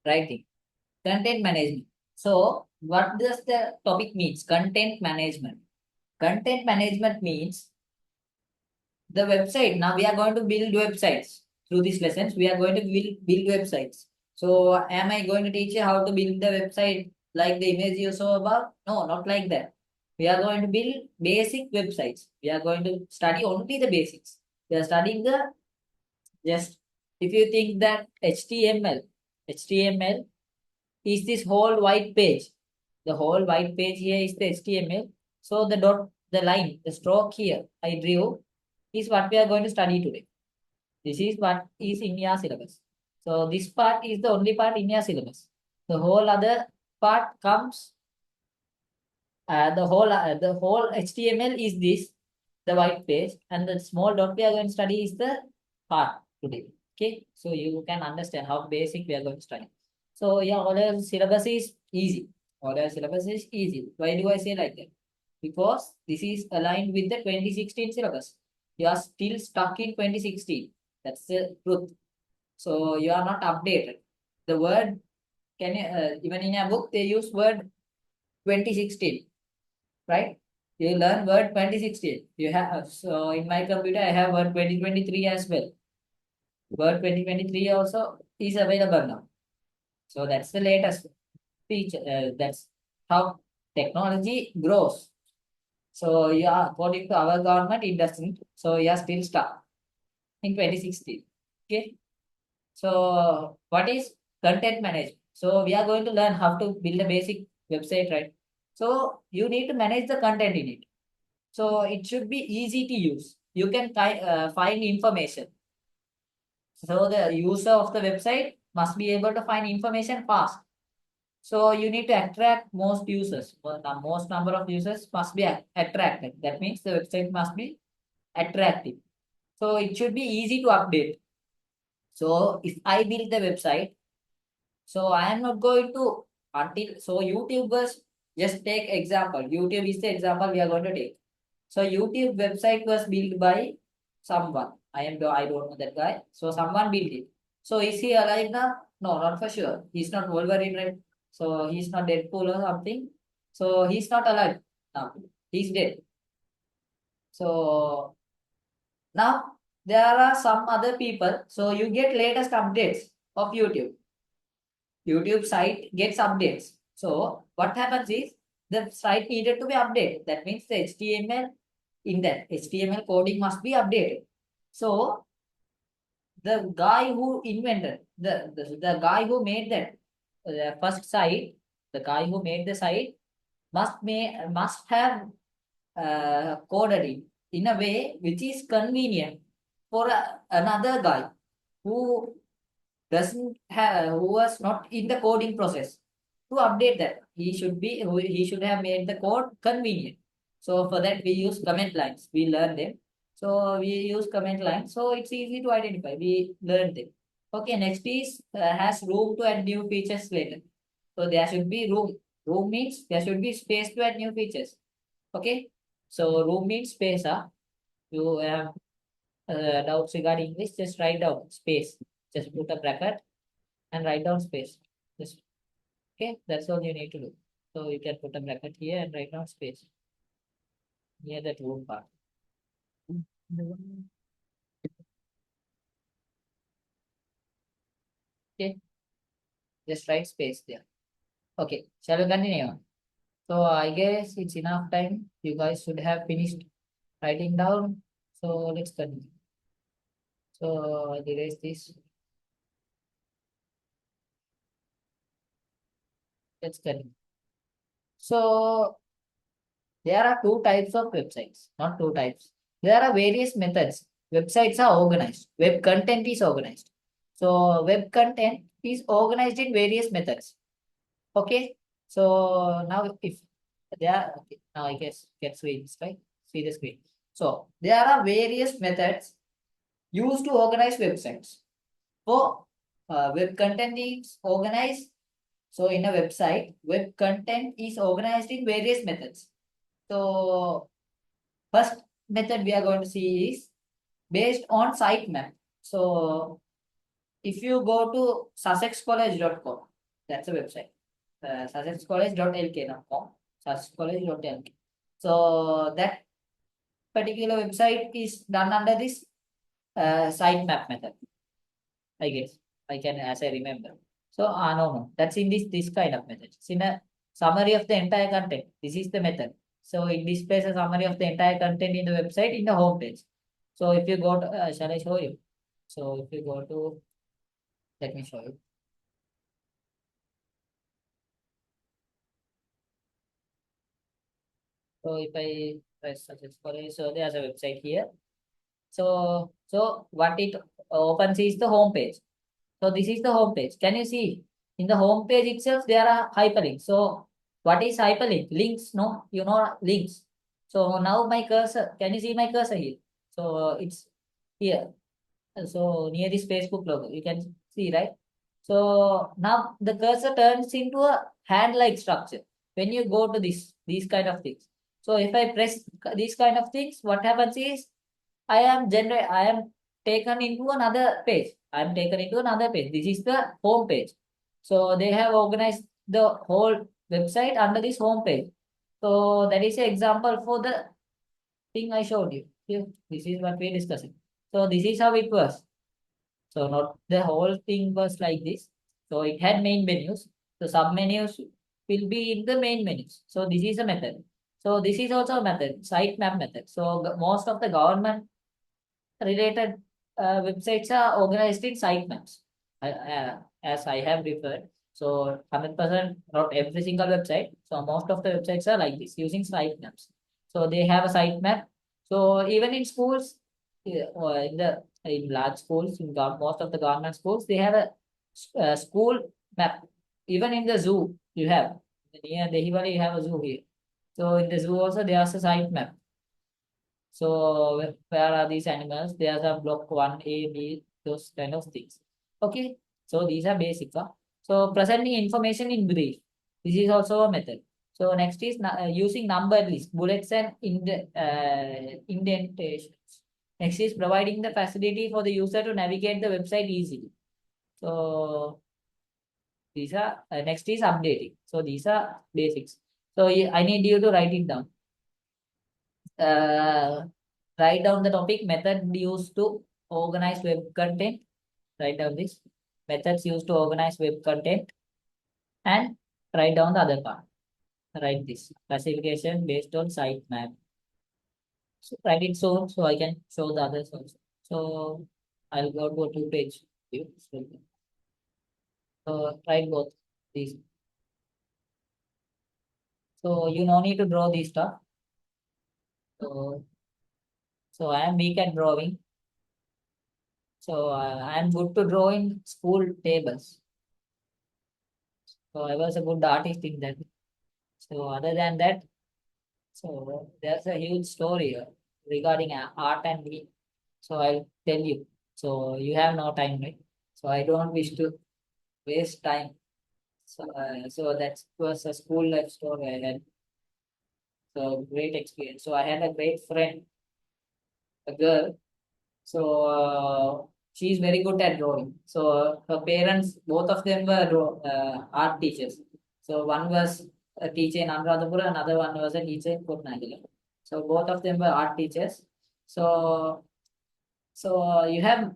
writing. Content management. So, what does the topic means? Content management. Content management means the website. Now we are going to build websites. Through these lessons, we are going to build websites. So am I going to teach you how to build the website like the image you saw above? No, not like that. We are going to build basic websites. We are going to study only the basics. We are studying the just if you think that HTML is this whole white page. The whole white page here is the HTML. So the dot, the line, the stroke here I drew is what we are going to study today. This is what is in your syllabus. So this part is the only part in your syllabus. The whole other part comes, the whole HTML is this, the white page, and the small dot we are going to study is the part today. Okay, so you can understand how basic we are going to study. So yeah, all our syllabus is easy. All our syllabus is easy. Why do I say like that? Because this is aligned with the 2016 syllabus. You are still stuck in 2016. That's the truth. So you are not updated. The word can even in a book they use word 2016, right? You learn word 2016. You have so in my computer I have word 2023 as well. Word 2023 also is available now. So that's the latest feature. That's how technology grows. So yeah, according to our government, it doesn't. So you are still stuck in 2016. Okay. So what is content management? So we are going to learn how to build a basic website, right? So you need to manage the content in it. So it should be easy to use. You can find information. So the user of the website must be able to find information fast. So you need to attract most users. Well, the most number of users must be attracted. That means the website must be attractive. So it should be easy to update. So if I build the website, so I am not going to until so YouTube was just take example. YouTube is the example we are going to take. So YouTube website was built by someone. I don't know that guy. So someone built it. So is he alive now? No, not for sure. He's not Wolverine, right? So he's not Deadpool or something. So he's not alive now. He's dead. So now there are some other people. So you get latest updates of YouTube. YouTube site gets updates. So what happens is the site needed to be updated. That means the HTML in that HTML coding must be updated. So the guy who invented the guy who made that first site, the guy who made the site must have coded it in a way which is convenient for another guy who doesn't have who was not in the coding process to update that he should have made the code convenient. So for that we use comment lines, we learn them. So we use comment lines, so it's easy to identify, we learn them. Okay, next is has room to add new features later. So there should be room means there should be space to add new features. Okay, so room means space. You have doubts regarding English, just write down space, just put a bracket and write down space. Just okay, that's all you need to do. So you can put a bracket here and write down space near that room part. Okay, just write space there. Okay, shall we continue? So I guess it's enough time. You guys should have finished writing down. So let's continue. So I'll erase this. Let's continue. So there are two types of websites, not two types. There are various methods. Websites are organized. Web content is organized. So web content is organized in various methods. Okay. So now if there are, okay, now I guess get screen, right? See the screen. So there are various methods used to organize websites. So web content is organized. So in a website, web content is organized in various methods. So first method we are going to see is based on sitemap. So if you go to sussexcollege.com, that's a website. successcollege.lk now. Successcollege.lk. So that particular website is done under this sitemap method. I guess I can, as I remember. So, no, that's in this kind of method. It's in a summary of the entire content. This is the method. So it displays a summary of the entire content in the website in the home page. So if you go to, shall I show you? So if you go to, let me show you. So if I press suggest for it, so there's a website here. So what it opens is the home page. So this is the home page. Can you see in the home page itself there are hyperlinks. So what is hyperlink? Links, no? You know links. So now my cursor, can you see my cursor here? So it's here. So near this Facebook logo, you can see, right? So now the cursor turns into a hand-like structure when you go to these kind of things. So if I press these kind of things, what happens is I am taken into another page. I am taken into another page. This is the home page. So they have organized the whole website under this home page. So that is an example for the thing I showed you. Here, this is what we discussing. So this is how it was. So not the whole thing was like this. So it had main menus. The sub menus will be in the main menus. So this is a method. So this is also a method, sitemap method. So most of the government related websites are organized in sitemaps, as I have referred. So 100%, not every single website. So most of the websites are like this using sitemaps. So they have a sitemap. So even in schools, or in large schools, most of the government schools, they have a school map. Even in the zoo, you have near Dehiwali, you have a zoo here. So in the zoo also, there's a site map. So where are these animals? There's a block one, A, B, those kind of things. Okay. So these are basic. So presenting information in brief. This is also a method. So next is using numbered list, bullets and indentations. Next is providing the facility for the user to navigate the website easily. So these are next is updating. So these are basics. So I need you to write it down. uh, Write down the topic method used to organize web content. Write down this methods used to organize web content and write down the other part. Write this classification based on sitemap. So write it soon so I can show the others also. So I'll go to a two-page view. So write both these. So you no need to draw these stuff. So I am weak at drawing. So I am good to draw in school tables. So I was a good artist in that. So other than that, so there's a huge story regarding art and me. So I'll tell you. So you have no time, right? So I don't wish to waste time. So that was a school life story I had. So great experience. So I had a great friend, a girl. So she's very good at drawing. So her parents, both of them were art teachers. So one was a teacher in Anuradhapura, another one was a teacher in Kotnagila. So both of them were art teachers. So you have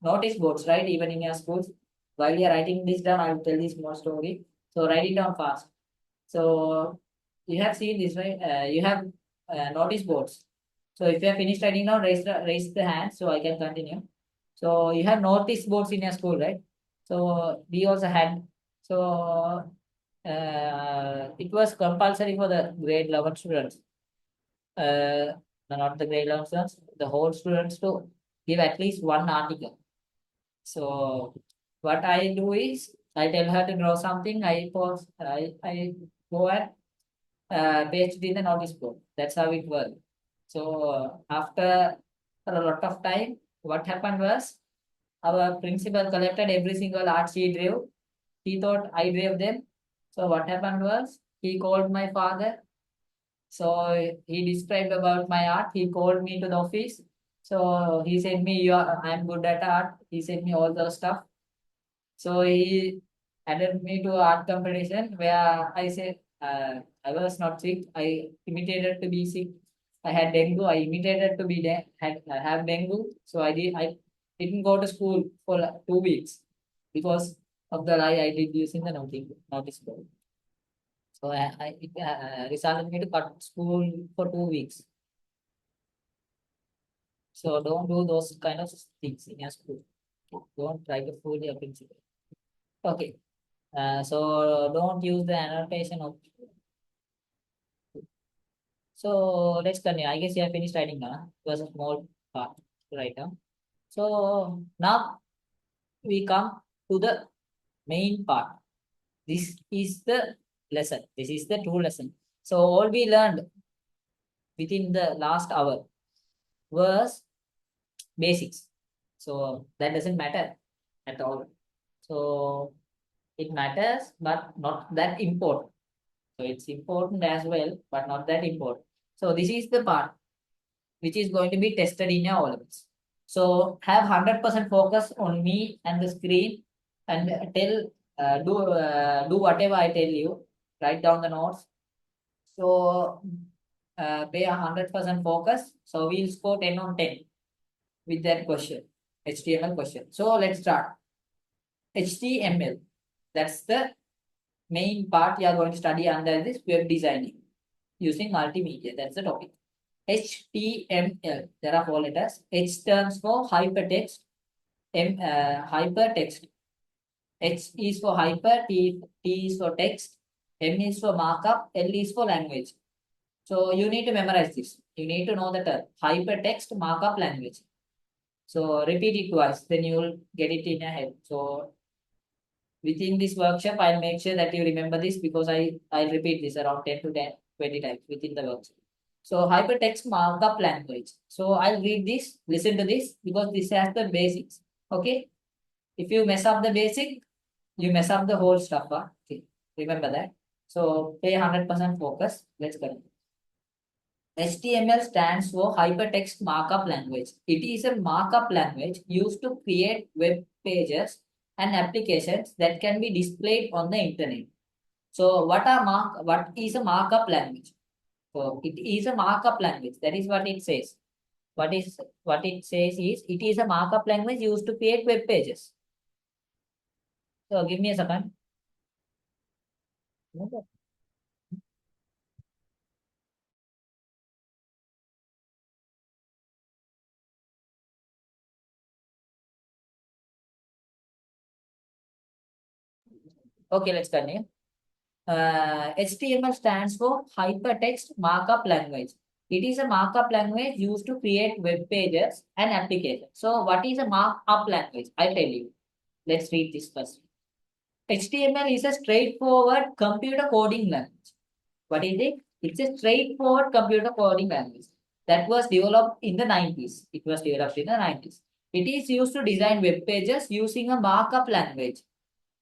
notice boards, right? Even in your schools. While you're writing this down, I will tell this more story. So write it down fast. So you have seen this, right? You have notice boards. So if you have finished writing down, raise the hand so I can continue. So you have notice boards in your school, right? So we also had. So it was compulsory for the grade 11 students. Not the grade 11 students, the whole students to give at least one article. So what I do is I tell her to draw something. I go and paste it in the notice board. That's how it works. So after a lot of time, what happened was our principal collected every single art she drew. He thought I drew them. So what happened was he called my father. So he described about my art. He called me to the office. So he said me, I'm good at art. He said me all those stuff. So added me to art competition where I said I was not sick. I imitated to be sick. I had dengue. I imitated to be had have dengue. So I didn't go to school for like 2 weeks because of the lie I did using the notice board. So it resulted me to cut school for 2 weeks. So don't do those kind of things in your school. Don't try to fool your principal. Okay. So don't use the annotation of. So let's continue. I guess you have finished writing now. It was a small part to write down. So now we come to the main part. This is the lesson. This is the true lesson. So all we learned within the last hour was basics. So that doesn't matter at all. So it matters, but not that important. So it's important as well, but not that important. So this is the part which is going to be tested in your O-levels. So have 100% focus on me and the screen and do whatever I tell you. Write down the notes. So pay 100% focus. So we'll score 10 on 10 with that question, HTML question. So let's start. HTML. That's the main part you are going to study under this web designing using multimedia. That's the topic. HTML. There are 4 letters. H stands for hypertext. Hypertext. H is for hyper. T is for text. M is for markup. L is for language. So you need to memorize this. You need to know the term hypertext markup language. So repeat it twice, then you will get it in your head. So within this workshop, I'll make sure that you remember this because I'll repeat this around 10 to 10, 20 times within the workshop. So hypertext markup language. So I'll read this, listen to this because this has the basics. Okay. If you mess up the basic, you mess up the whole stuff. Huh? Okay. Remember that. So pay 100% focus. Let's go. HTML stands for Hypertext Markup Language. It is a markup language used to create web pages and applications that can be displayed on the internet. So what is a markup language? So it is a markup language. That is what it says. What it says is it is a markup language used to create web pages. So give me a second. Okay, let's continue. HTML stands for Hypertext Markup Language. It is a markup language used to create web pages and applications. So, what is a markup language? I'll tell you. Let's read this first. HTML is a straightforward computer coding language. What is it? It's a straightforward computer coding language that was developed in the 90s. It was developed in the 90s. It is used to design web pages using a markup language.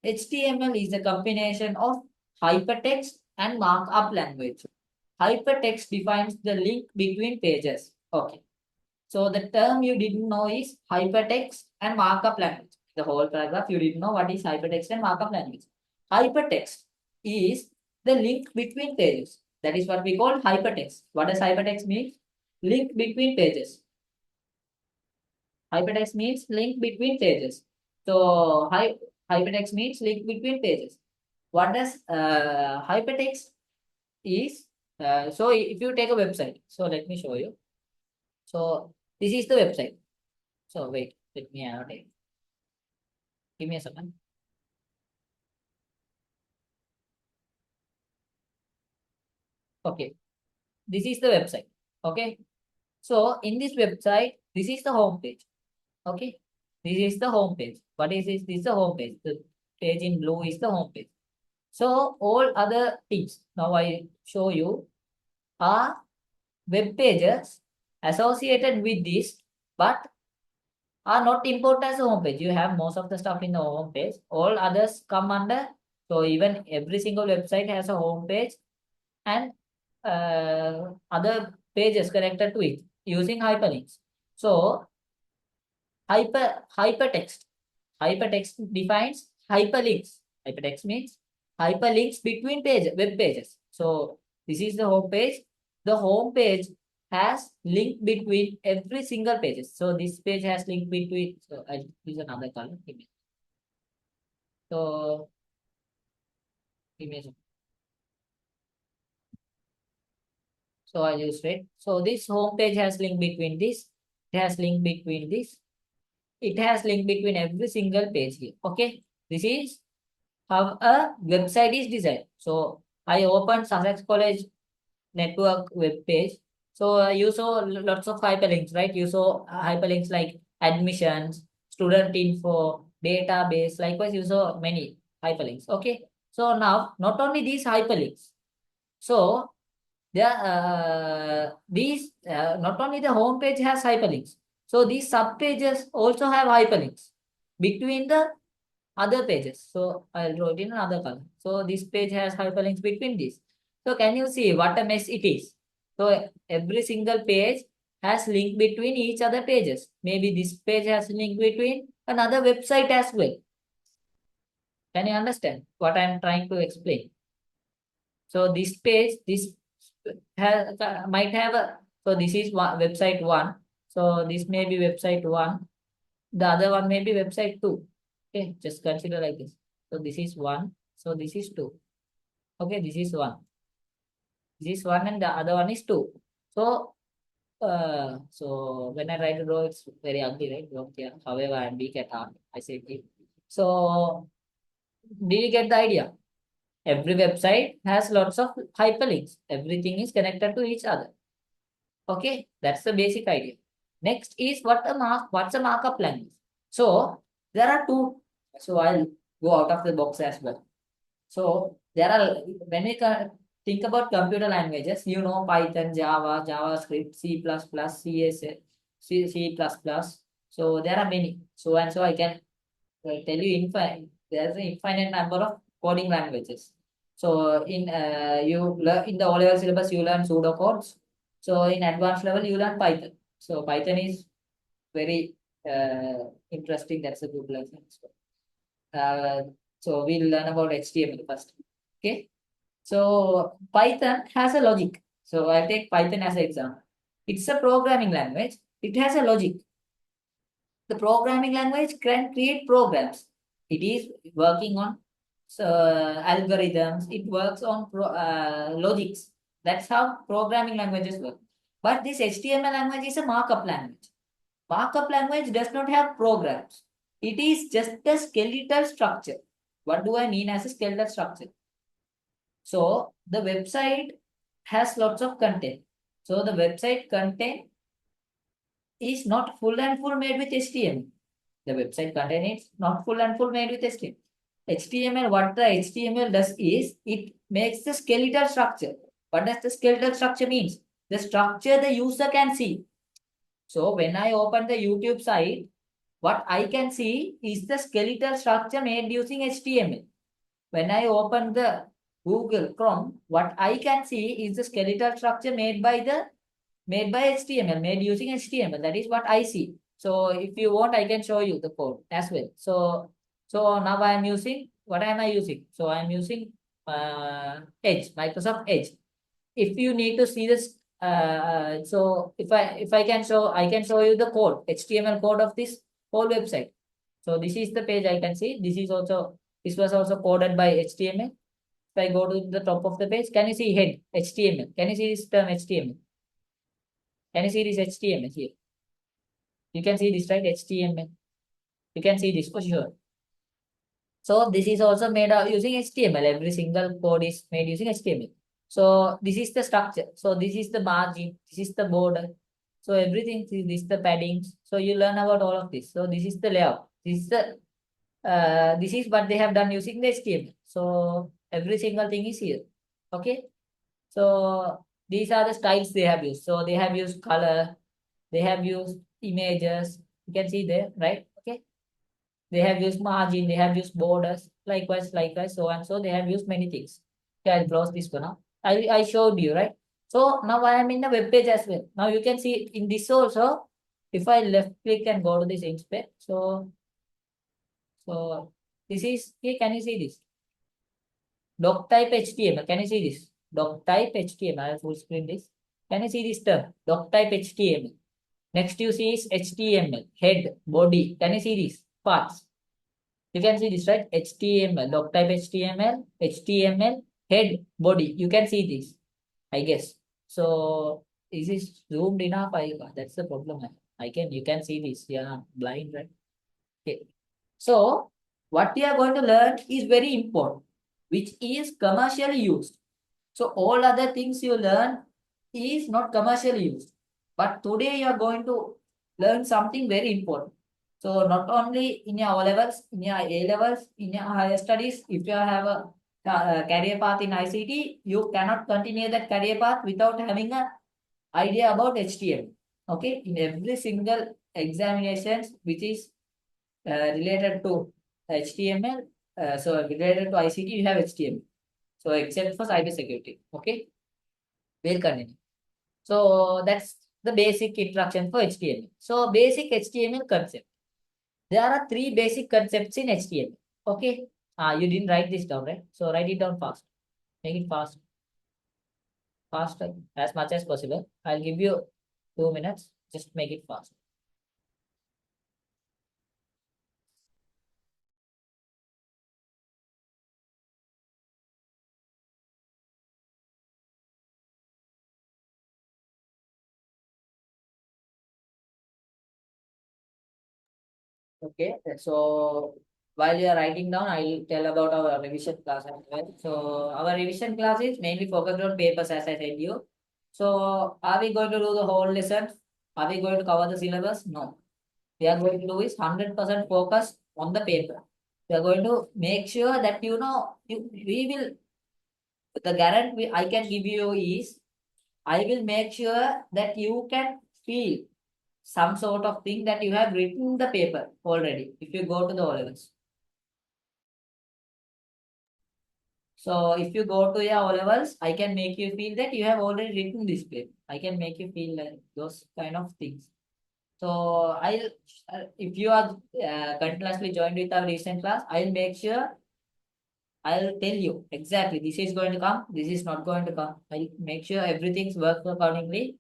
HTML is a combination of hypertext and markup language. Hypertext defines the link between pages. Okay. So the term you didn't know is hypertext and markup language. The whole paragraph you didn't know what is hypertext and markup language. Hypertext is the link between pages. That is what we call hypertext. What does hypertext mean? Link between pages. Hypertext means link between pages. So hypertext means link between pages. What does hypertext is? So if you take a website, so let me show you. So this is the website. So wait, let me annotate. Give me a second. Okay, this is the website. Okay, so in this website, this is the home page. Okay, this is the home page. What is this? This is the home page. The page in blue is the home page. So all other things now I show you are web pages associated with this, but are not important as a home page. You have most of the stuff in the home page. All others come under. So even every single website has a home page and other pages connected to it using hyperlinks. So hypertext defines hyperlinks. Hypertext means hyperlinks between web pages. So this is the home page. The home page has link between every single pages. So this page has link between. So I'll use another color image. So image. So I use red. So this home page has link between this. It has link between this. It has link between every single page here. Okay. This is how a website is designed. So I opened Sussex College network web page. So you saw lots of hyperlinks, right? You saw hyperlinks like admissions, student info, database. Likewise, you saw many hyperlinks. Okay. So now, not only these hyperlinks. So these not only the home page has hyperlinks. So these sub pages also have hyperlinks between the other pages. So I'll draw it in another color. So this page has hyperlinks between these. So can you see what a mess it is? So every single page has link between each other pages. Maybe this page has link between another website as well. Can you understand what I'm trying to explain? So this page, this has might have a, so this is website one. So this may be website one. The other one may be website two. Okay, just consider like this. So this is one. So this is two. Okay, this is one. This is one and the other one is two. So so when I try to draw, it's very ugly, right? Okay. However, I'm weak at art. I say it. So do you get the idea? Every website has lots of hyperlinks. Everything is connected to each other. Okay, that's the basic idea. Next is what's a markup language? So there are two. So I'll go out of the box as well. So there are, when we think about computer languages, you know Python, Java, JavaScript, C++, CSS, C++. So there are many. So and so I can tell you there's an infinite number of coding languages. So you learn in the O-level syllabus you learn pseudocodes. So in advanced level you learn Python. So Python is very interesting. That's a good lesson. So we'll learn about HTML first. Okay. So Python has a logic. So I take Python as an example. It's a programming language. It has a logic. The programming language can create programs. It is working on algorithms. It works on logics. That's how programming languages work. But this HTML language is a markup language. Markup language does not have programs. It is just a skeletal structure. What do I mean as a skeletal structure? So the website has lots of content. So the website content is not full and full made with HTML. The website content is not full and full made with HTML. HTML, what the HTML does is it makes the skeletal structure. What does the skeletal structure means? The structure the user can see. So when I open the YouTube site, what I can see is the skeletal structure made using HTML. When I open the Google Chrome, what I can see is the skeletal structure made by HTML, made using HTML. That is what I see. So if you want, I can show you the code as well. So now I am using, what am I using? So I am using Edge, Microsoft Edge. If you need to see this, so if I can show, I can show you the code, HTML code of this whole website. So this is the page I can see. This was also coded by HTML. If I go to the top of the page, can you see head HTML? Can you see this term HTML? Can you see this HTML here? You can see this, right? HTML. You can see this for sure. So this is also made using HTML. Every single code is made using HTML. So this is the structure. So this is the margin. This is the border. So everything, this is the paddings. So you learn about all of this. So this is the layout. This is what they have done using the HTML. So every single thing is here. Okay. So these are the styles they have used. So they have used color. They have used images. You can see there, right? Okay. They have used margin. They have used borders. Likewise, so and so. They have used many things. Okay, I'll close this one now. I showed you, right? So now I am in the web page as well. Now you can see in this also, if I left click and go to this inspect. So this is here. Can you see this? doc type HTML. Can you see this? Doc type HTML. I will full screen this. Can you see this term? Doc type HTML. Next you see is HTML, head, body. Can you see these parts? You can see this, right? HTML, doc type HTML, HTML, head, body. You can see this, I guess. So is this zoomed enough? That's the problem. You can see this. Yeah, blind, right? Okay. So what we are going to learn is very important, which is commercially used. So all other things you learn is not commercially used. But today you are going to learn something very important. So not only in your O levels, in your A levels, in your higher studies, if you have a career path in ICT, you cannot continue that career path without having a idea about HTML. Okay, in every single examinations which is related to HTML, so related to ICT, you have HTML. So except for cybersecurity. Okay, we'll continue. So that's the basic introduction for HTML. So basic HTML concept. There are three basic concepts in HTML. Okay. You didn't write this down, right? So write it down fast. Make it fast, faster as much as possible. I'll give you 2 minutes. Just make it fast. Okay, so while you are writing down, I'll tell about our revision class as well. So our revision class is mainly focused on papers, as I said you. So are we going to do the whole lesson? Are we going to cover the syllabus? No. We are going to do is 100% focus on the paper. We are going to make sure that we will the guarantee I can give you is I will make sure that you can feel some sort of thing that you have written the paper already if you go to the O levels. So if you go to your O levels, I can make you feel that you have already written this paper. I can make you feel like those kind of things. So if you are continuously joined with our recent class, I'll make sure I'll tell you exactly this is going to come, this is not going to come. I'll make sure everything's works accordingly.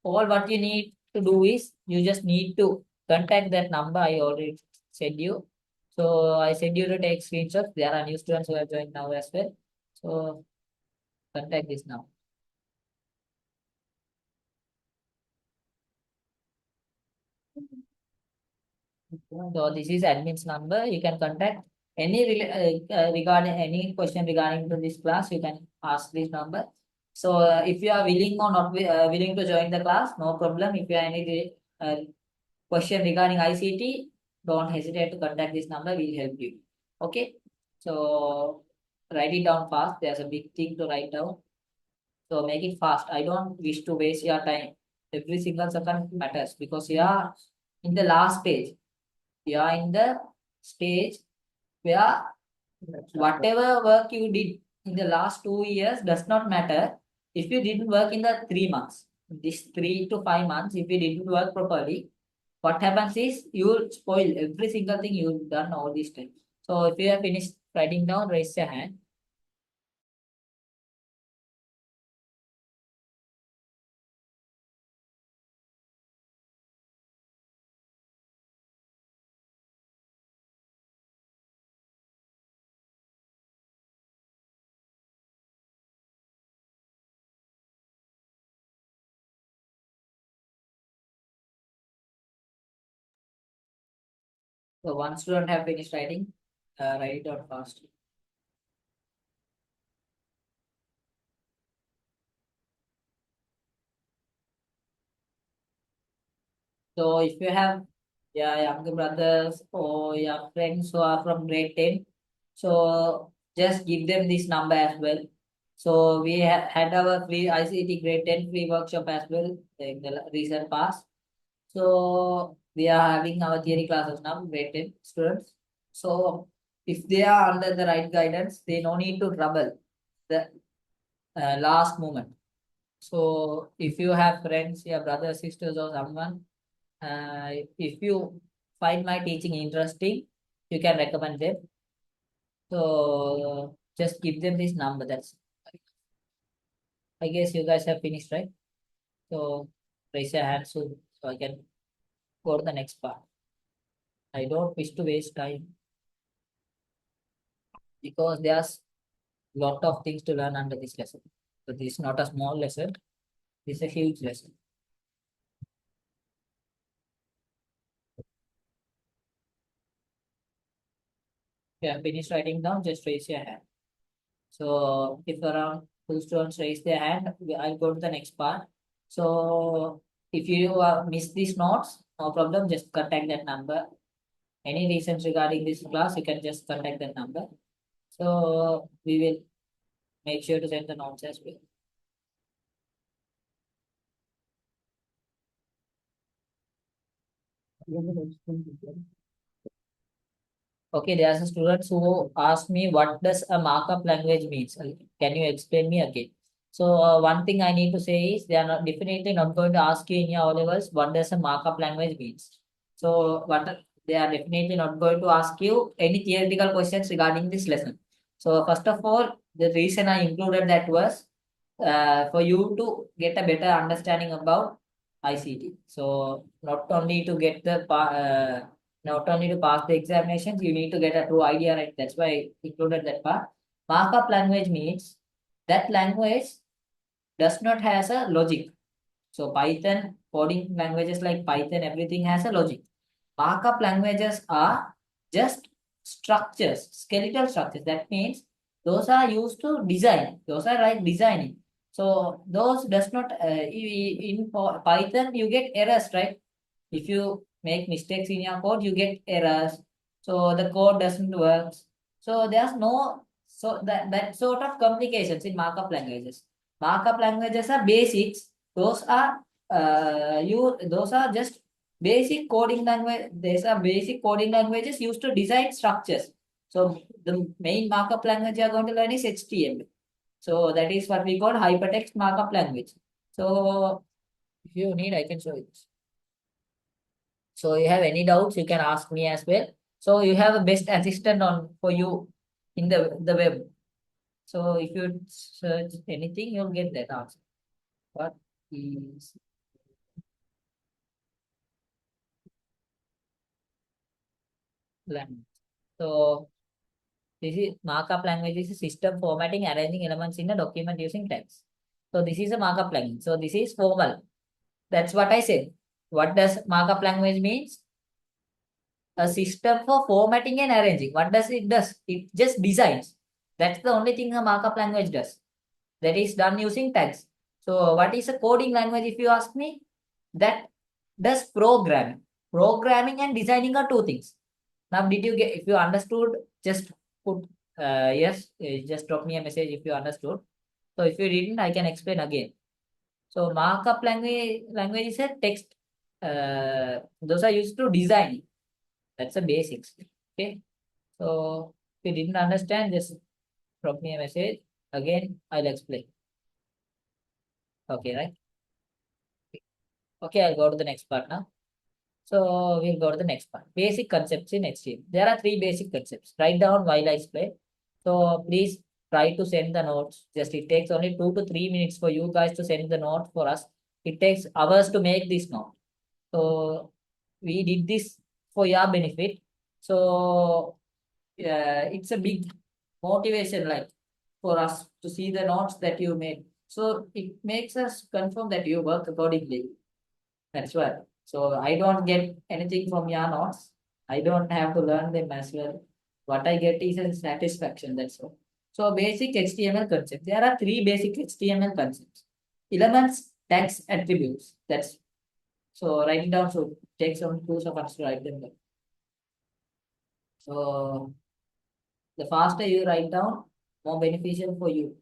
All what you need to do is you just need to contact that number I already said you. So I said you to take screenshots. There are new students who have joined now as well. So contact this now. So this is admin's number. You can contact regarding any question regarding to this class. You can ask this number. So if you are willing or not willing to join the class, no problem. If you have any question regarding ICT, don't hesitate to contact this number. We'll help you. Okay. So write it down fast. There's a big thing to write down. So make it fast. I don't wish to waste your time. Every single second matters because you are in the last stage. You are in the stage where whatever work you did in the last 2 years does not matter if you didn't work in the 3 months. This 3 to 5 months, if you didn't work properly, what happens is you will spoil every single thing you've done all this time. So if you have finished writing down, raise your hand. So one student have finished writing, write it down fast. So if you have younger brothers or your friends who are from grade 10, so just give them this number as well. So we had our free ICT grade 10 free workshop as well in the recent past. So we are having our theory classes now, grade 10 students. So if they are under the right guidance, they no need to trouble the last moment. So if you have friends, your brothers, sisters, or someone, if you find my teaching interesting, you can recommend them. So Just give them this number. That's, I guess you guys have finished, right? So raise your hand so I can go to the next part. I don't wish to waste time because there's lot of things to learn under this lesson. So this is not a small lesson. This is a huge lesson. If you have finished writing down, just raise your hand. So if around two students raise their hand, I'll go to the next part. So if you miss these notes, no problem, just contact that number. Any reasons regarding this class, you can just contact that number. So we will make sure to send the notes as well. Okay, there are some students who asked me what does a markup language means. Can you explain me again? So one thing I need to say is they are not definitely not going to ask you in your O levels what does a markup language means. So what they are definitely not going to ask you any theoretical questions regarding this lesson. So first of all, the reason I included that was for you to get a better understanding about ICT. So not only to pass the examinations, you need to get a true idea, right? That's why I included that part. Markup language means that language does not has a logic. So Python, coding languages like Python, everything has a logic. Markup languages are just structures, skeletal structures. That means those are used to design. Those are like designing. So those does not in Python you get errors, right? If you make mistakes in your code, you get errors. So the code doesn't work. So there's no that sort of complications in markup languages. Markup languages are basics. Those are just basic coding language. These are basic coding languages used to design structures. So the main markup language you are going to learn is HTML. So that is what we call hypertext markup language. So if you need, I can show you this. So you have any doubts, you can ask me as well. So you have a best assistant on for you in the web. So if you search anything, you'll get that answer. What is language? So this is markup language is a system formatting, arranging elements in a document using text. So this is a markup language. So this is formal. That's what I said. What does markup language means? A system for formatting and arranging. What does it does? It just designs. That's the only thing a markup language does. That is done using tags. So what is a coding language if you ask me? That does programming. Programming and designing are two things. Now did you get, if you understood, just put yes, just drop me a message if you understood. So if you didn't, I can explain again. So markup language is a text. Those are used to design. That's the basics. Okay. So if you didn't understand, just drop me a message. Again, I'll explain. Okay, right? Okay, I'll go to the next part now. So we'll go to the next part. Basic concepts in HTML. There are three basic concepts. Write down while I explain. So please try to send the notes. Just it takes only 2 to 3 minutes for you guys to send the note for us. It takes hours to make this note. So we did this for your benefit. So it's a big motivation, like for us to see the notes that you made. So it makes us confirm that you work accordingly. That's why. So I don't get anything from your notes. I don't have to learn them as well. What I get is a satisfaction. That's all. So basic HTML concept. There are three basic HTML concepts: elements, tags, attributes. That's so write it down. So take some 2 seconds to write them down. So the faster you write down, more beneficial for you.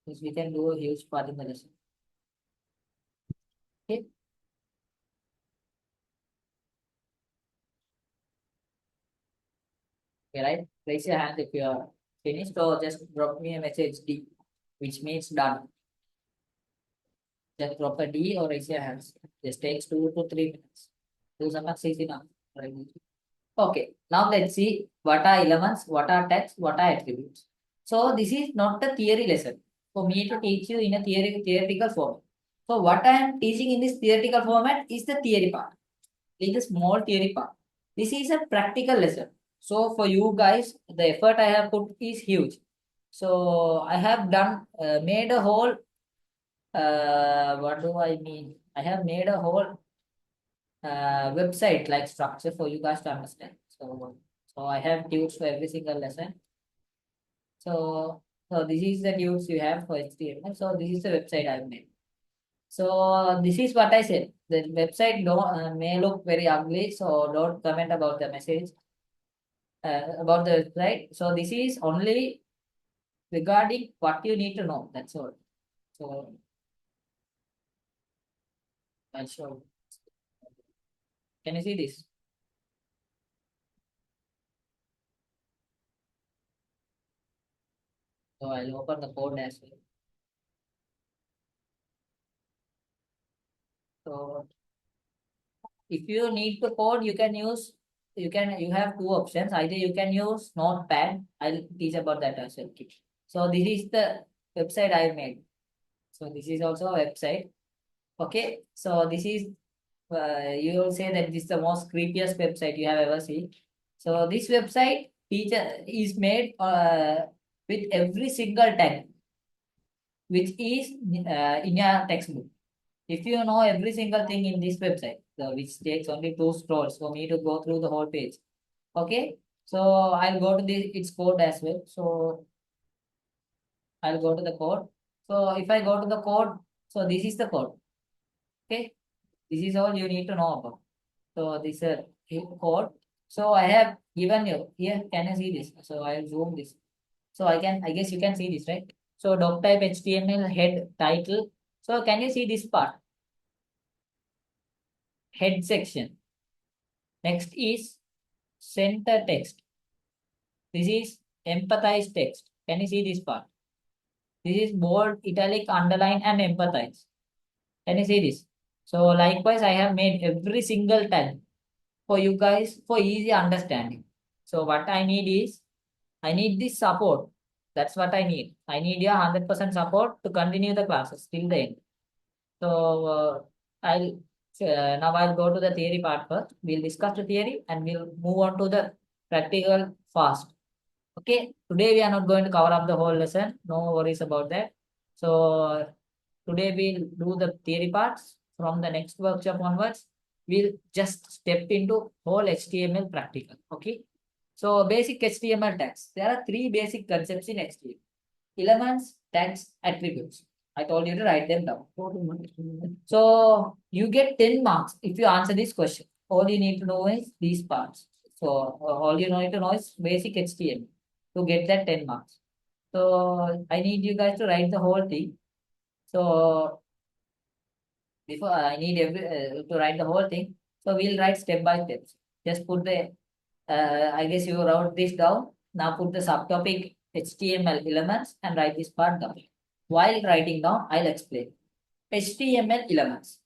Because we can do a huge part in the lesson. Okay. Okay, right? Raise your hand if you are finished, or just drop me a message D, which means done. Just drop a D or raise your hands. Just takes 2 to 3 minutes. Do some exercise enough. Right? Okay, now let's see what are elements, what are tags, what are attributes. So this is not a theory lesson for me to teach you in a theoretical form. So what I am teaching in this theoretical format is the theory part, is the small theory part. This is a practical lesson. So for you guys, the effort I have put is huge. So I have done made a whole what do I mean? I have made a whole website like structure for you guys to understand. So I have tunes for every single lesson. So this is the tunes you have for HTML. So this is the website I've made. So this is what I said. The website don't, may look very ugly, so don't comment about the message about the website. So this is only regarding what you need to know. That's all. So I'll show you. Can you see this? So I'll open the code as well. So if you need to code, you have two options. Either you can use Notepad. I'll teach about that as well. So this is the website I made. So this is also a website. Okay. So this is you will say that this is the most creepiest website you have ever seen. So this website teacher is made with every single tag which is in your textbook. If you know every single thing in this website, which takes only two scrolls for me to go through the whole page. Okay, so I'll go to its code as well. So I'll go to the code. So if I go to the code, so this is the code. Okay, this is all you need to know about. So this is a code. So I have given you here. Can you see this? So I'll zoom this. So I guess you can see this, right? So doc type HTML head title. So can you see this part? Head section. Next is center text. This is empathize text. Can you see this part? This is bold, italic, underline, and empathize. Can you see this? So likewise, I have made every single tag for you guys for easy understanding. So what I need is, I need this support. That's what I need. I need your 100% support to continue the classes till the end. So I'll now I'll go to the theory part first. We'll discuss the theory and we'll move on to the practical fast. Okay, today we are not going to cover up the whole lesson. No worries about that. So today we'll do the theory parts. From the next workshop onwards, we'll just step into whole HTML practical. Okay. So basic HTML tags. There are three basic concepts in HTML. Elements, tags, attributes. I told you to write them down. So you get 10 marks if you answer this question. All you need to know is these parts. So all you need to know is basic HTML to get that 10 marks. So I need you guys to write the whole thing. So before I need to write the whole thing. So we'll write step by step. Just put the I guess you wrote this down. Now put the subtopic HTML elements and write this part down. While writing down, I'll explain. HTML elements.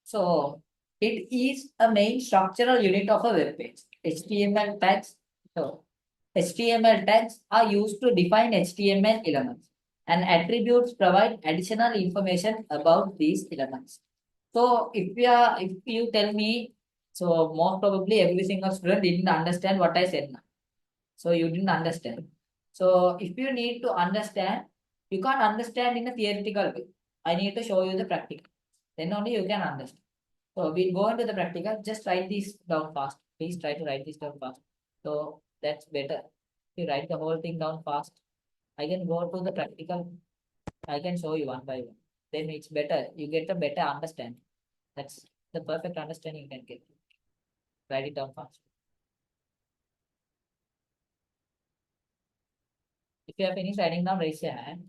So it is a main structural unit of a web page. HTML tags. So HTML tags are used to define HTML elements, and attributes provide additional information about these elements. So if you tell me, so most probably every single student didn't understand what I said now. So you didn't understand. So if you need to understand, you can't understand in a theoretical way. I need to show you the practical. Then only you can understand. So we'll go into the practical. Just write this down fast. Please try to write this down fast. So that's better. If you write the whole thing down fast, I can go to the practical. I can show you one by one. Then it's better. You get a better understanding. That's the perfect understanding you can get. Write it down fast. If you have finished writing down, raise your hand.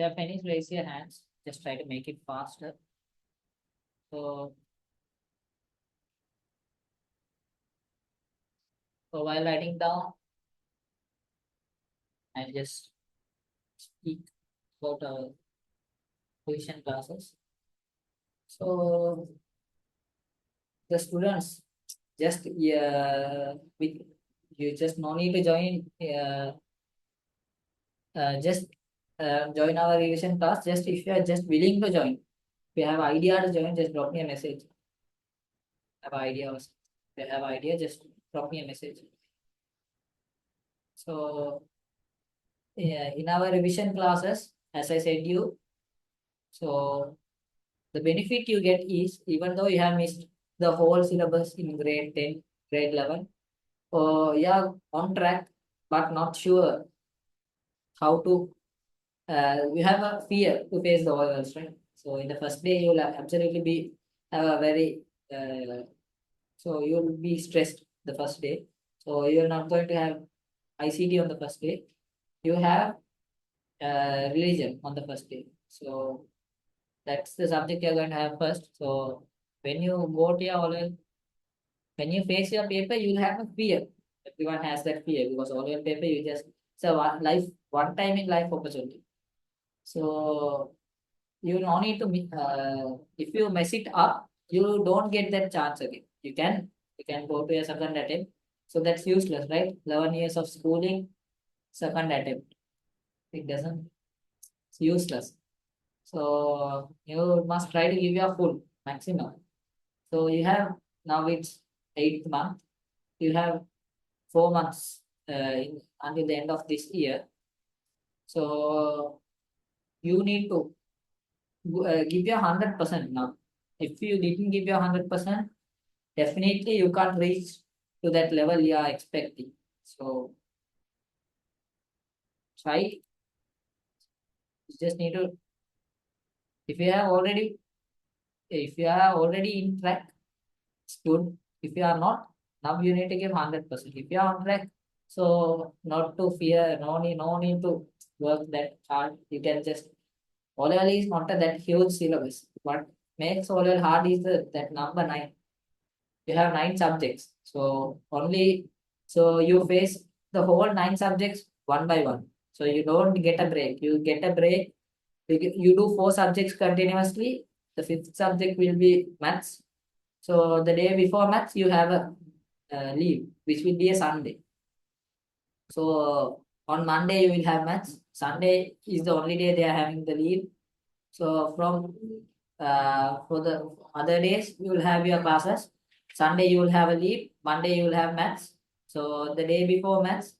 you have any, raise your hands. Just try to make it faster. So, while writing down, I'll just speak about our tuition classes. So the students just with you just no need to join just join our revision class. Just if you are just willing to join, if you have idea to join, just drop me a message. Have idea, if you have idea, just drop me a message. So yeah, in our revision classes, as I said you, so the benefit you get is even though you have missed the whole syllabus in grade 10, grade 11, yeah, on track, but not sure how to. We have a fear to face the orals, right? So in the first day, you will absolutely be have a very so you will be stressed the first day. So you are not going to have ICT on the first day. You have religion on the first day. So that's the subject you're going to have first. So when you go to your oral, when you face your paper, you'll have a fear. Everyone has that fear because oral paper you just it's a one time in life opportunity. So you no need to if you mess it up, you don't get that chance again. You can go to a second attempt. So that's useless, right? 11 years of schooling, second attempt. It doesn't. It's useless. So you must try to give your full maximum. So you have now it's 8th month. You have 4 months until the end of this year. So you need to give your 100% now. If you didn't give your 100%, definitely you can't reach to that level you are expecting. So try. You just need to. If you have already, if you are already in track, it's good. If you are not, now you need to give 100%. If you are on track, so not to fear. No need to work that hard. You can just. O-level is not a that huge syllabus. What makes O-level hard is that number 9. You have 9 subjects. So only so you face the whole 9 subjects one by one. So you don't get a break. You get a break. You do 4 subjects continuously. The fifth subject will be maths. So the day before maths, you have a leave, which will be a Sunday. So on Monday you will have maths. Sunday is the only day they are having the leave. So from for the other days you will have your classes. Sunday you will have a leave. Monday you will have maths. So the day before maths,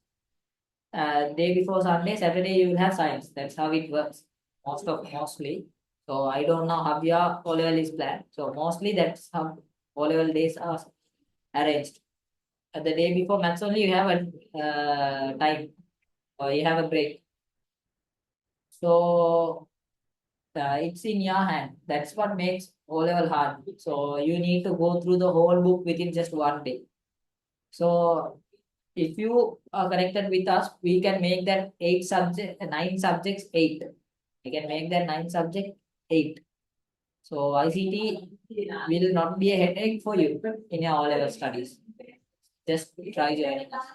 day before Sunday, Saturday you will have science. That's how it works. Mostly. So I don't know how your O level is planned. So mostly that's how O level days are arranged. The day before maths only you have a time or you have a break. So it's in your hand. That's what makes O level hard. So you need to go through the whole book within just one day. So if you are connected with us, we can make that 9 subjects 8. We can make that 9 subject 8. So ICT will not be a headache for you in your O level studies. Just try joining us.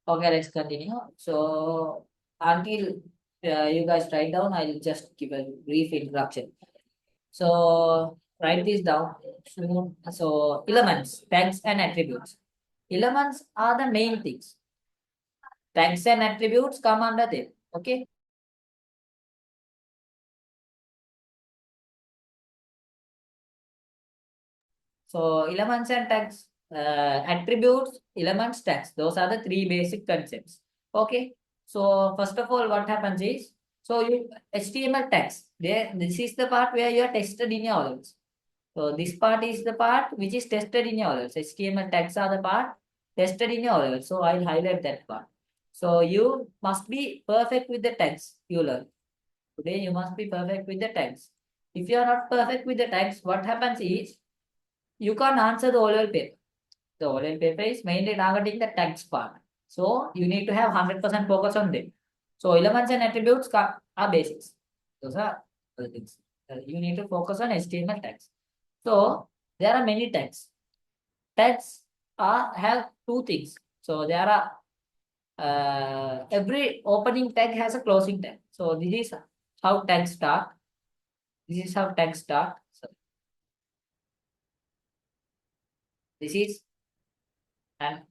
Okay, let's continue. So until you guys write down, I'll just give a brief introduction. So write this down. So elements, tags, and attributes. Elements are the main things. Tags and attributes come under them. Okay. So elements and tags, attributes, elements, tags. Those are the 3 basic concepts. Okay. So first of all, what happens is, so you HTML tags. There, this is the part where you are tested in your orals. So this part is the part which is tested in your orals. HTML tags are the part tested in your orals. So I'll highlight that part. So you must be perfect with the tags you learn. Today you must be perfect with the tags. If you are not perfect with the tags, what happens is you can't answer the oral paper. The oral paper is mainly targeting the text part. So you need to have 100% focus on them. So elements and attributes are basics. Those are the things. You need to focus on HTML tags. So there are many tags. Tags have two things. So there are every opening tag has a closing tag. So this is how tags start. This is how tags start. So this is and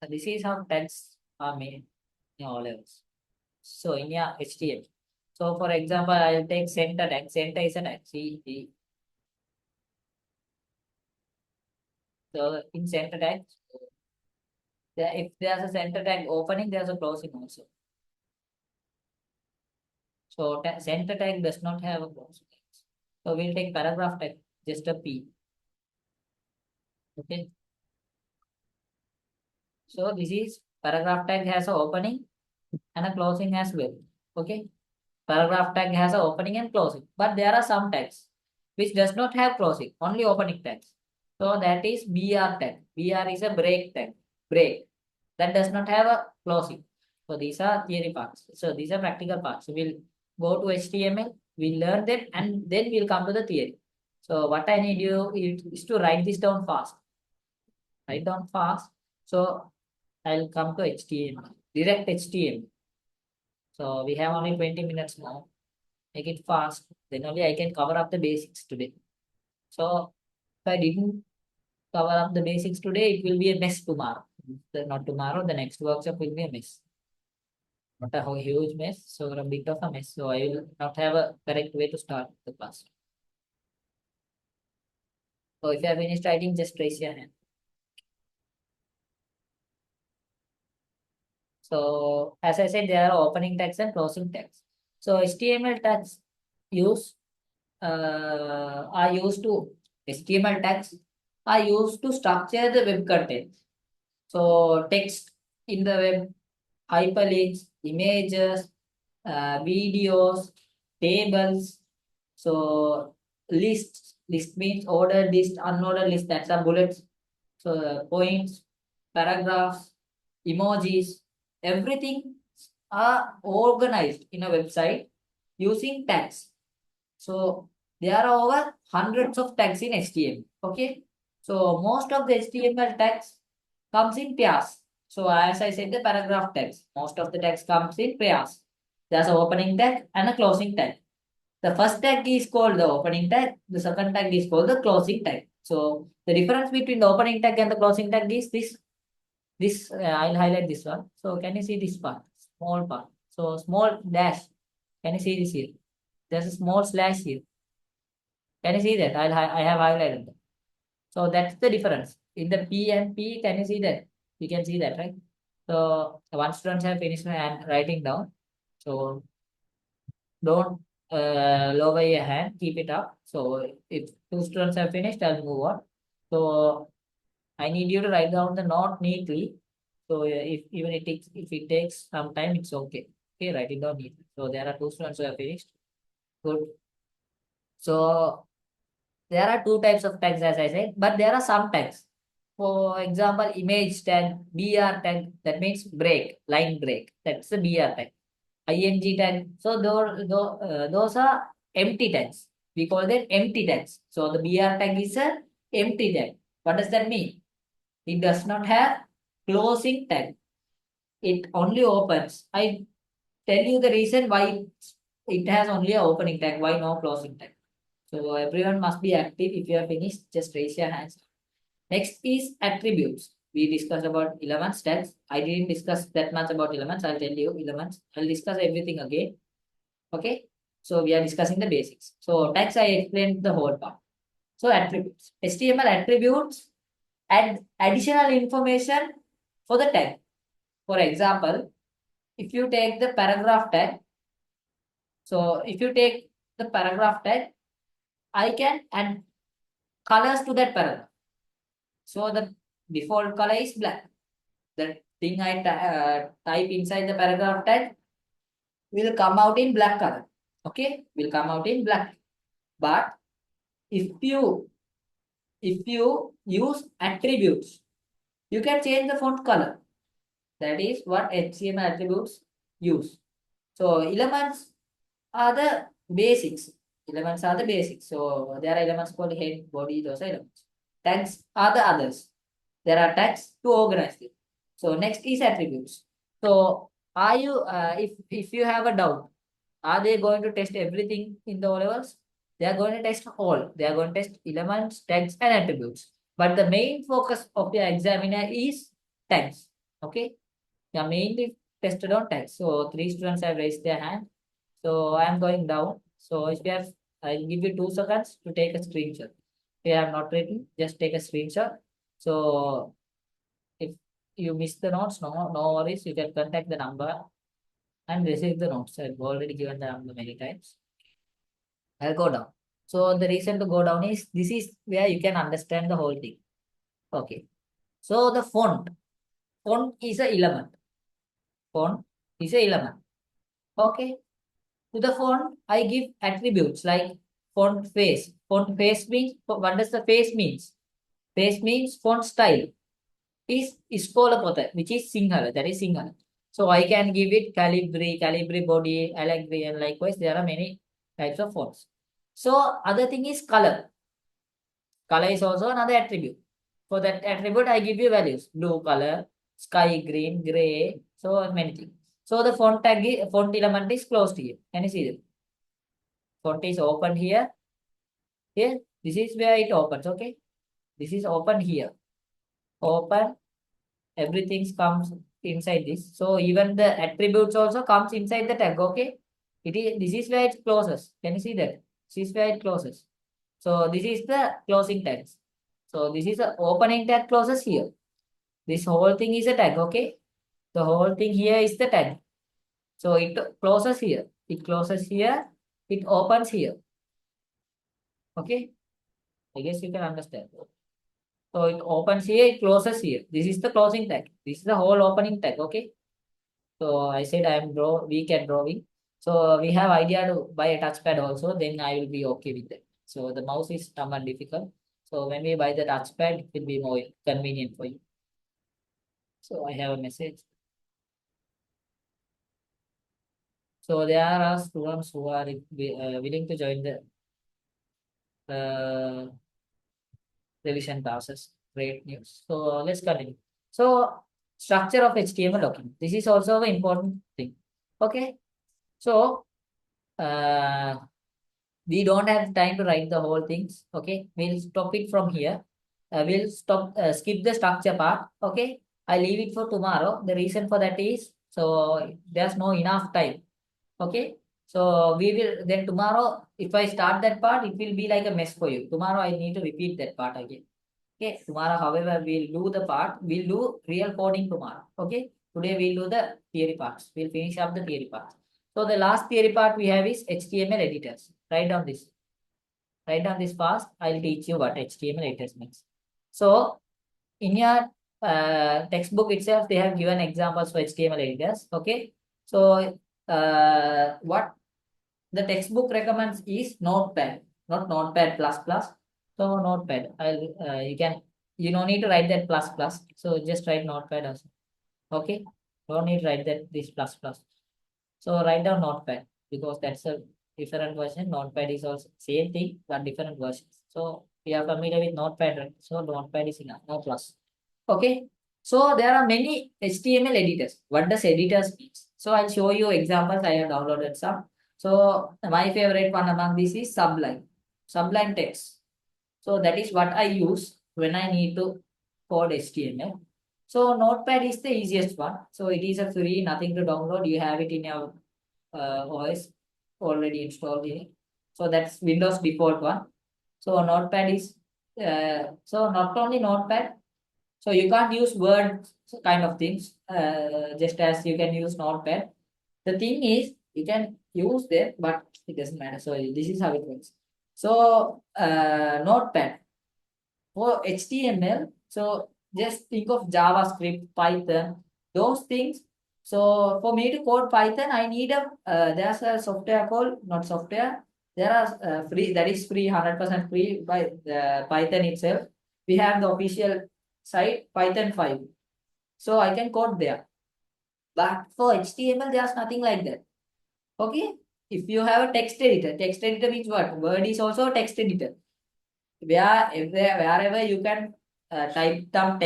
this is how tags are made in all levels. So in your HTML. So for example, I'll take center tag. Center is an tag. See. So in center tag, if there's a center tag opening, there's a closing also. So center tag does not have a closing. So we'll take paragraph tag, just a P. Okay. So this is paragraph tag has a opening and a closing as well. Okay. Paragraph tag has a opening and closing, but there are some tags which does not have closing, only opening tags. So that is BR tag. BR is a break tag. Break. That does not have a closing. So these are theory parts. So these are practical parts. So we'll go to HTML, we'll learn them, and then we'll come to the theory. So what I need you is to write this down fast. Write down fast. So I'll come to HTML. Direct HTML. So we have only 20 minutes now. Make it fast. Then only I can cover up the basics today. So if I didn't cover up the basics today, it will be a mess tomorrow. Not tomorrow, the next workshop will be a mess. Not a huge mess, so a bit of a mess. So I will not have a correct way to start the class. So if you have finished writing, just raise your hand. So as I said, there are opening tags and closing tags. So HTML tags use are used to HTML tags are used to structure the web content. So text in the web, hyperlinks, images, videos, tables. So list means ordered list, unordered list. That's a bullets. So points, paragraphs, emojis, everything are organized in a website using tags. So there are over hundreds of tags in HTML. Okay. So most of the HTML tags comes in pairs. So as I said, the paragraph tags, most of the tags comes in pairs. There's an opening tag and a closing tag. The first tag is called the opening tag. The second tag is called the closing tag. So the difference between the opening tag and the closing tag is this. I'll highlight this one. So can you see this part? Small part. So small dash. Can you see this here? There's a small slash here. Can you see that? I have highlighted that. So that's the difference. In the P and P, can you see that? You can see that, right? So one students have finished and writing down. So don't lower your hand, keep it up. So if two students have finished, I'll move on. So I need you to write down the note neatly. So if even if it takes some time, it's okay. Okay, write it down neatly. So there are two students who have finished. Good. So there are two types of tags, as I said, but there are some tags. For example, image tag, BR tag, that means break, line break. That's the BR tag. ING tag. So those are empty tags. We call them empty tags. So the BR tag is a empty tag. What does that mean? It does not have closing tag. It only opens. I tell you the reason why it has only a opening tag. Why no closing tag? So everyone must be active. If you are finished, just raise your hands. Next is attributes. We discussed about elements, tags. I didn't discuss that much about elements. I'll tell you elements. I'll discuss everything again. Okay. So we are discussing the basics. So tags, I explained the whole part. So attributes. HTML attributes add additional information for the tag. For example, if you take the paragraph tag, so if you take the paragraph tag, I can add colors to that paragraph. So the default color is black. The thing I type inside the paragraph tag will come out in black color. Okay, will come out in black. But if you if you use attributes, you can change the font color. That is what HTML attributes use. So elements are the basics. Elements are the basics. So there are elements called head, body, those are elements. Tags are the others. There are tags to organize it. So next is attributes. So are you if you have a doubt, are they going to test everything in the O levels? They are going to test all. They are going to test elements, tags, and attributes. But the main focus of the examiner is tags. Okay. Yeah, mainly tested on tags. So three students have raised their hand. So I am going down. So if you have, I'll give you 2 seconds to take a screenshot. If you have not written, just take a screenshot. So if you miss the notes, no worries. You can contact the number and receive the notes. I've already given the number many times. I'll go down. So the reason to go down is this is where you can understand the whole thing. Okay. So the font is a element. Font is a element. Okay. To the font, I give attributes like font face. Font face means what does the face means? Face means font style is Kolapota, which is Sinhala. That is Sinhala. So I can give it Calibri body, Allegri, and likewise there are many types of fonts. So other thing is color. Color is also another attribute. For that attribute, I give you values: blue color, sky green, gray, so many things. So the font element is closed here. Can you see it? Font is open here. Here, this is where it opens. Okay, this is open here. Open. Everything comes inside this. So even the attributes also comes inside the tag. Okay, it is. This is where it closes. Can you see that? This is where it closes. So this is the closing tags. So this is the opening tag closes here. This whole thing is a tag. Okay, the whole thing here is the tag. So it closes here. It closes here. It opens here. Okay, I guess you can understand. So it opens here, it closes here. This is the closing tag. This is the whole opening tag. Okay. So I said I am weak at drawing. So we have idea to buy a touchpad also. Then I will be okay with that. So the mouse is somewhat difficult. So when we buy the touchpad, it will be more convenient for you. So I have a message. So there are students who are willing to join the revision classes. Great news. So let's continue. So structure of HTML document. This is also an important thing. Okay. So we don't have time to write the whole things. Okay. We'll stop it from here. We'll skip the structure part. Okay. I leave it for tomorrow. The reason for that is so there's no enough time. Okay. So we will then tomorrow, if I start that part, it will be like a mess for you. Tomorrow I need to repeat that part again. Okay, tomorrow, however, we'll do the part, we'll do real coding tomorrow. Okay, today we'll do the theory parts. We'll finish up the theory parts. So the last theory part we have is HTML editors. Write down this. Write down this fast. I'll teach you what HTML editors means. So in your textbook itself, they have given examples for HTML editors. Okay, so what the textbook recommends is Notepad, not Notepad plus plus. So Notepad, you don't need to write that plus plus. So just write Notepad also. Okay, don't need to write that this plus plus. So write down Notepad because that's a different version. Notepad is also same thing but different versions. So we are familiar with Notepad, right? So Notepad is enough, no plus. Okay. So there are many HTML editors. What does editors mean? So I'll show you examples. I have downloaded some. So my favorite one among these is Sublime. Sublime text. So that is what I use when I need to code HTML. So Notepad is the easiest one. So it is a free, nothing to download. You have it in your OS already installed in it. So that's Windows default one. So Notepad is so not only Notepad. So you can't use Word kind of things just as you can use Notepad. The thing is you can use that, but it doesn't matter. So this is how it works. So Notepad for HTML. So just think of JavaScript, Python, those things. So for me to code Python, I need there's a software called not software. there are free, that is free, 100% free by the Python itself. We have the official site Python 5. So I can code there. But for HTML, there's nothing like that. Okay. If you have a text editor means what? Word is also a text editor. Wherever you can type some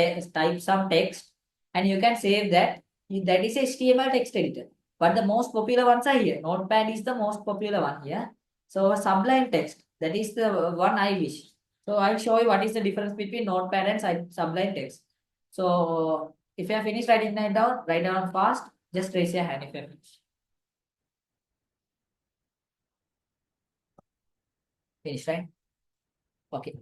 text and you can save that. That is HTML text editor. But the most popular ones are here. Notepad is the most popular one here. So Sublime Text, that is the one I wish. So I'll show you what is the difference between Notepad and Sublime Text. So if you have finished writing that down, write down fast. Just raise your hand if you have finished. Finished, right? Okay.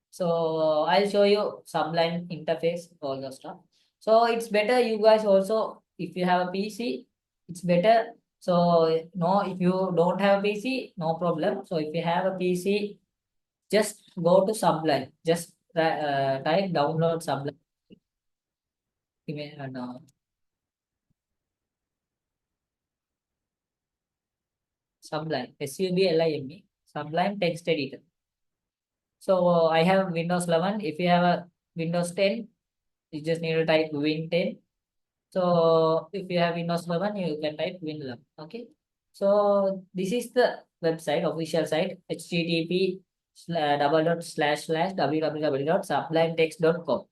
So I'll show you Sublime interface, all the stuff. So it's better you guys also, if you have a PC, it's better. So no, if you don't have a PC, no problem. So if you have a PC, just go to Sublime. Just type download Sublime. No, Sublime, Sublime, Sublime text editor. So I have Windows 11. If you have a Windows 10, you just need to type Win 10. So if you have Windows 11, you can type Win11. Okay. So this is the website, official site, http://www.sublimetext.com.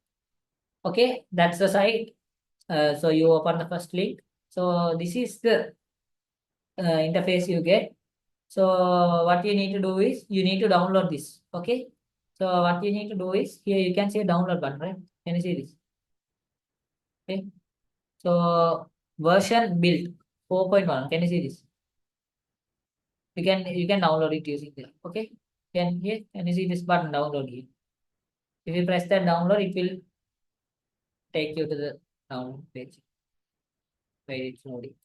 Okay, that's the site. So you open the first link. So this is the interface you get. So what you need to do is you need to download this. Okay. So what you need to do is here you can see a download button, right? Can you see this? Okay. So version built 4.1. Can you see this? You can download it using there. Okay. Can you see this button download here? If you press that download, it will take you to the download page where it's loading.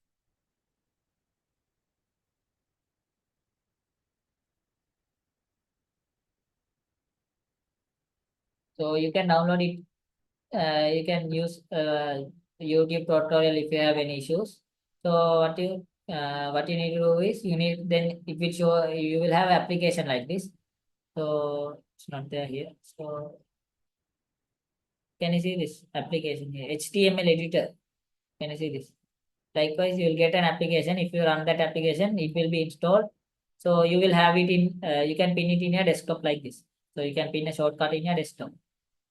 So you can download it. You can use YouTube tutorial if you have any issues. So what you need to do is it will show you will have application like this. So it's not there here. So can you see this application here? HTML editor. Can you see this? Likewise, you will get an application. If you run that application, it will be installed. So you will have it in, you can pin it in your desktop like this. So you can pin a shortcut in your desktop.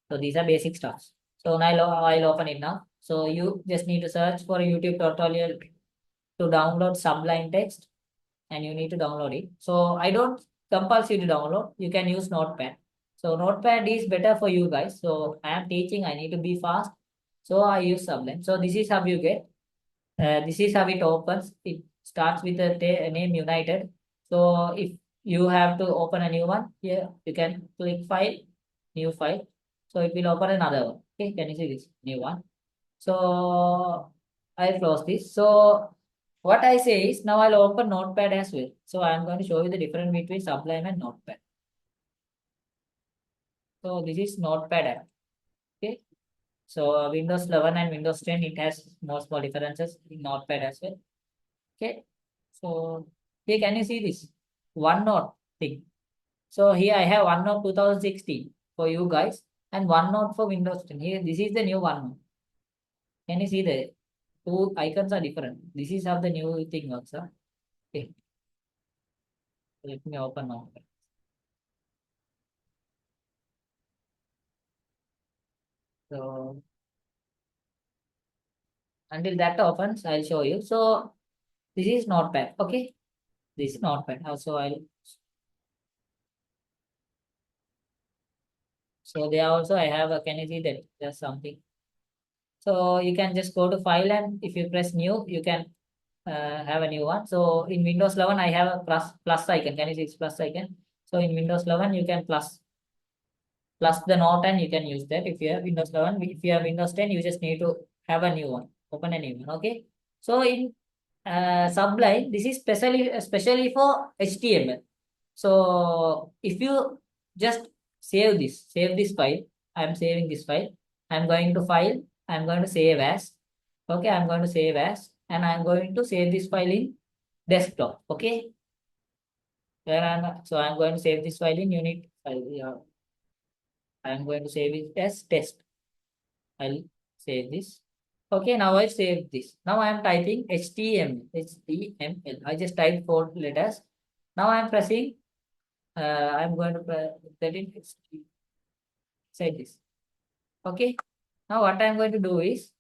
So these are basic stuffs. So now I'll open it now. So you just need to search for a YouTube tutorial to download Sublime Text and you need to download it. So I don't compulse you to download. You can use Notepad. So Notepad is better for you guys. So I am teaching, I need to be fast. So I use Sublime. So this is how you get. This is how it opens. It starts with the name United. So if you have to open a new one, here you can click File, New File. So it will open another one. Okay, can you see this new one? So I'll close this. So what I say is now I'll open Notepad as well. So I'm going to show you the difference between Sublime and Notepad. So this is Notepad app. Okay. So Windows 11 and Windows 10, it has more small differences in Notepad as well. Okay. So here can you see this OneNote thing? So here I have OneNote 2016 for you guys and OneNote for Windows 10. Here this is the new OneNote. Can you see the two icons are different? This is how the new thing works. Huh? Okay. Let me open now. So until that opens, I'll show you. So this is Notepad. Okay. This is Notepad. Also so there also I have a, can you see that there's something? So you can just go to file and if you press new, you can have a new one. So in Windows 11, I have a plus icon. Can you see this plus icon? So in Windows 11, you can plus the note and you can use that. If you have Windows 11, if you have Windows 10, you just need to have a new one, open a new one. Okay. So in Sublime, this is especially for HTML. So if you just save this file. I'm saving this file. I'm going to file. I'm going to save as. Okay, I'm going to save as, and I'm going to save this file in desktop. Okay. So I'm going to save this file in unit file. Yeah, I'm going to save it as test. I'll save this. Okay, now I save this. Now I am typing HTML. I just typed 4 letters. Now I'm pressing. I'm going to press that in inside this. Okay. Now what I'm going to do is,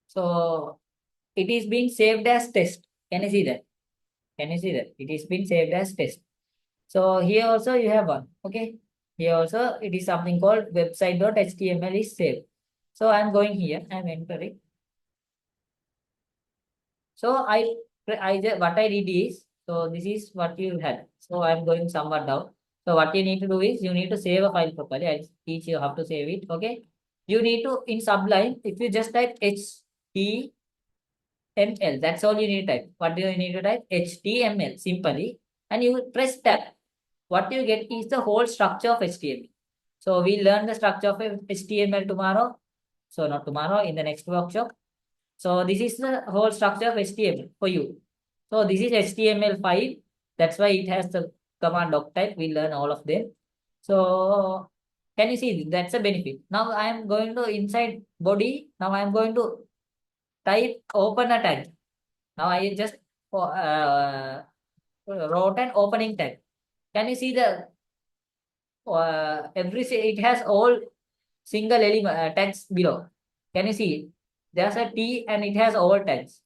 so it is being saved as test. Can you see that? Can you see that? It is being saved as test. So here also you have one. Okay. Here also it is something called website.html is saved. So I'm going here. I'm entering. So I just what I did is, so this is what you had. So I'm going somewhat down. So what you need to do is you need to save a file properly. I'll teach you how to save it. Okay. You need to in Sublime, if you just type HTML, that's all you need to type. What do you need to type? HTML simply, and you press tab. What you get is the whole structure of HTML. So we learn the structure of HTML tomorrow. So not tomorrow, in the next workshop. So this is the whole structure of HTML for you. So this is HTML5. That's why it has the command doc type. We learn all of them. So can you see that's a benefit. Now I am going to inside body. Now I am going to type open a tag. Now I just wrote an opening tag. Can you see the it has all single element tags below. Can you see it? There's a T and it has all tags.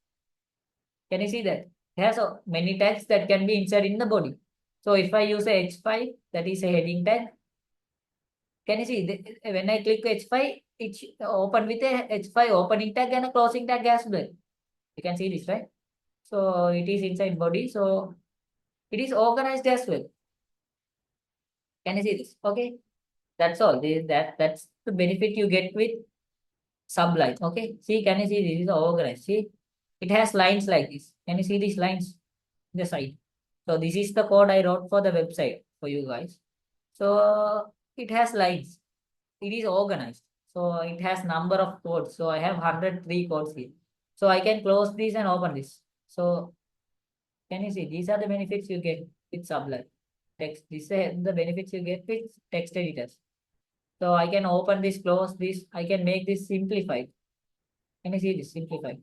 Can you see that? It has many tags that can be inserted in the body. So if I use a H5, that is a heading tag. Can you see? When I click H5, it open with a H5 opening tag and a closing tag as well. You can see this, right? So it is inside body. So it is organized as well. Can you see this? Okay. That's all. That's the benefit you get with Sublime. Okay. See, can you see this is organized? See, it has lines like this. Can you see these lines in the side? So this is the code I wrote for the website for you guys. So it has lines. It is organized. So it has number of codes. So I have 103 codes here. So I can close this and open this. So can you see these are the benefits you get with Sublime. Text. These are the benefits you get with text editors. So I can open this, close this. I can make this simplified. Can you see this simplified?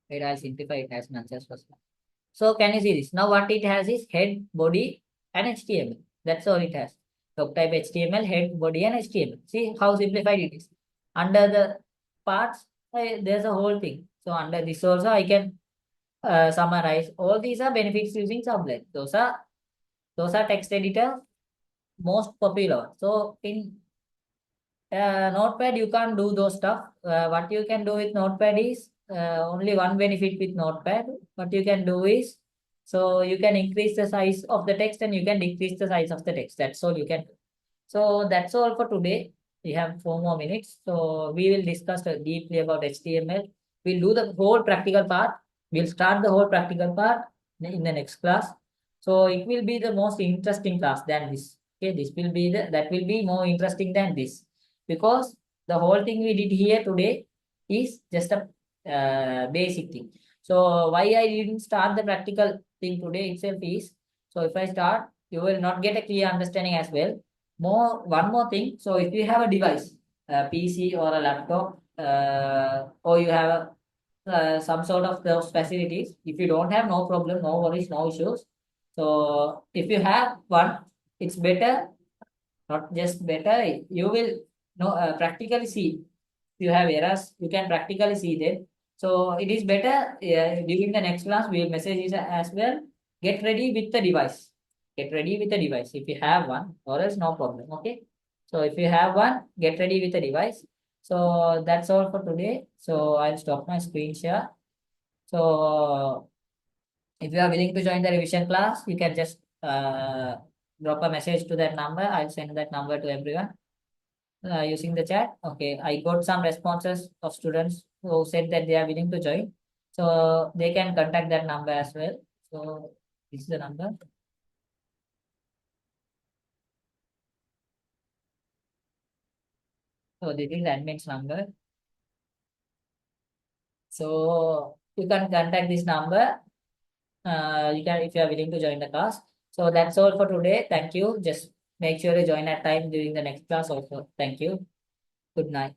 Wait, I'll simplify it as much as possible. So can you see this? Now what it has is head, body, and HTML. That's all it has. So type HTML, head, body, and HTML. See how simplified it is. Under the parts, there's a whole thing. So under this also, I can summarize. All these are benefits using Sublime. Those are text editor most popular. So in Notepad, you can't do those stuff. What you can do with Notepad is only one benefit with Notepad. What you can do is, so you can increase the size of the text and you can decrease the size of the text. That's all you can do. So that's all for today. We have 4 more minutes. So we will discuss deeply about HTML. We'll do the whole practical part. We'll start the whole practical part in the next class. So it will be the most interesting class than this. Okay, this will be that will be more interesting than this, because the whole thing we did here today is just a basic thing. So why I didn't start the practical thing today itself is, so if I start, you will not get a clear understanding as well. One more thing. So if you have a device, a PC or a laptop, or you have some sort of those facilities, if you don't have, no problem, no worries, no issues. So if you have one, it's better, not just better, you will know practically see. If you have errors, you can practically see them. So it is better during the next class, we will message it as well. Get ready with the device. Get ready with the device if you have one, or else no problem. Okay. So if you have one, get ready with the device. So that's all for today. So I'll stop my screen share. So if you are willing to join the revision class, you can just drop a message to that number. I'll send that number to everyone using the chat. Okay, I got some responses of students who said that they are willing to join. So they can contact that number as well. So this is the number. So this is admin's number. So you can contact this number. You can if you are willing to join the class. So that's all for today. Thank you. Just make sure you join at time during the next class also. Thank you. Good night.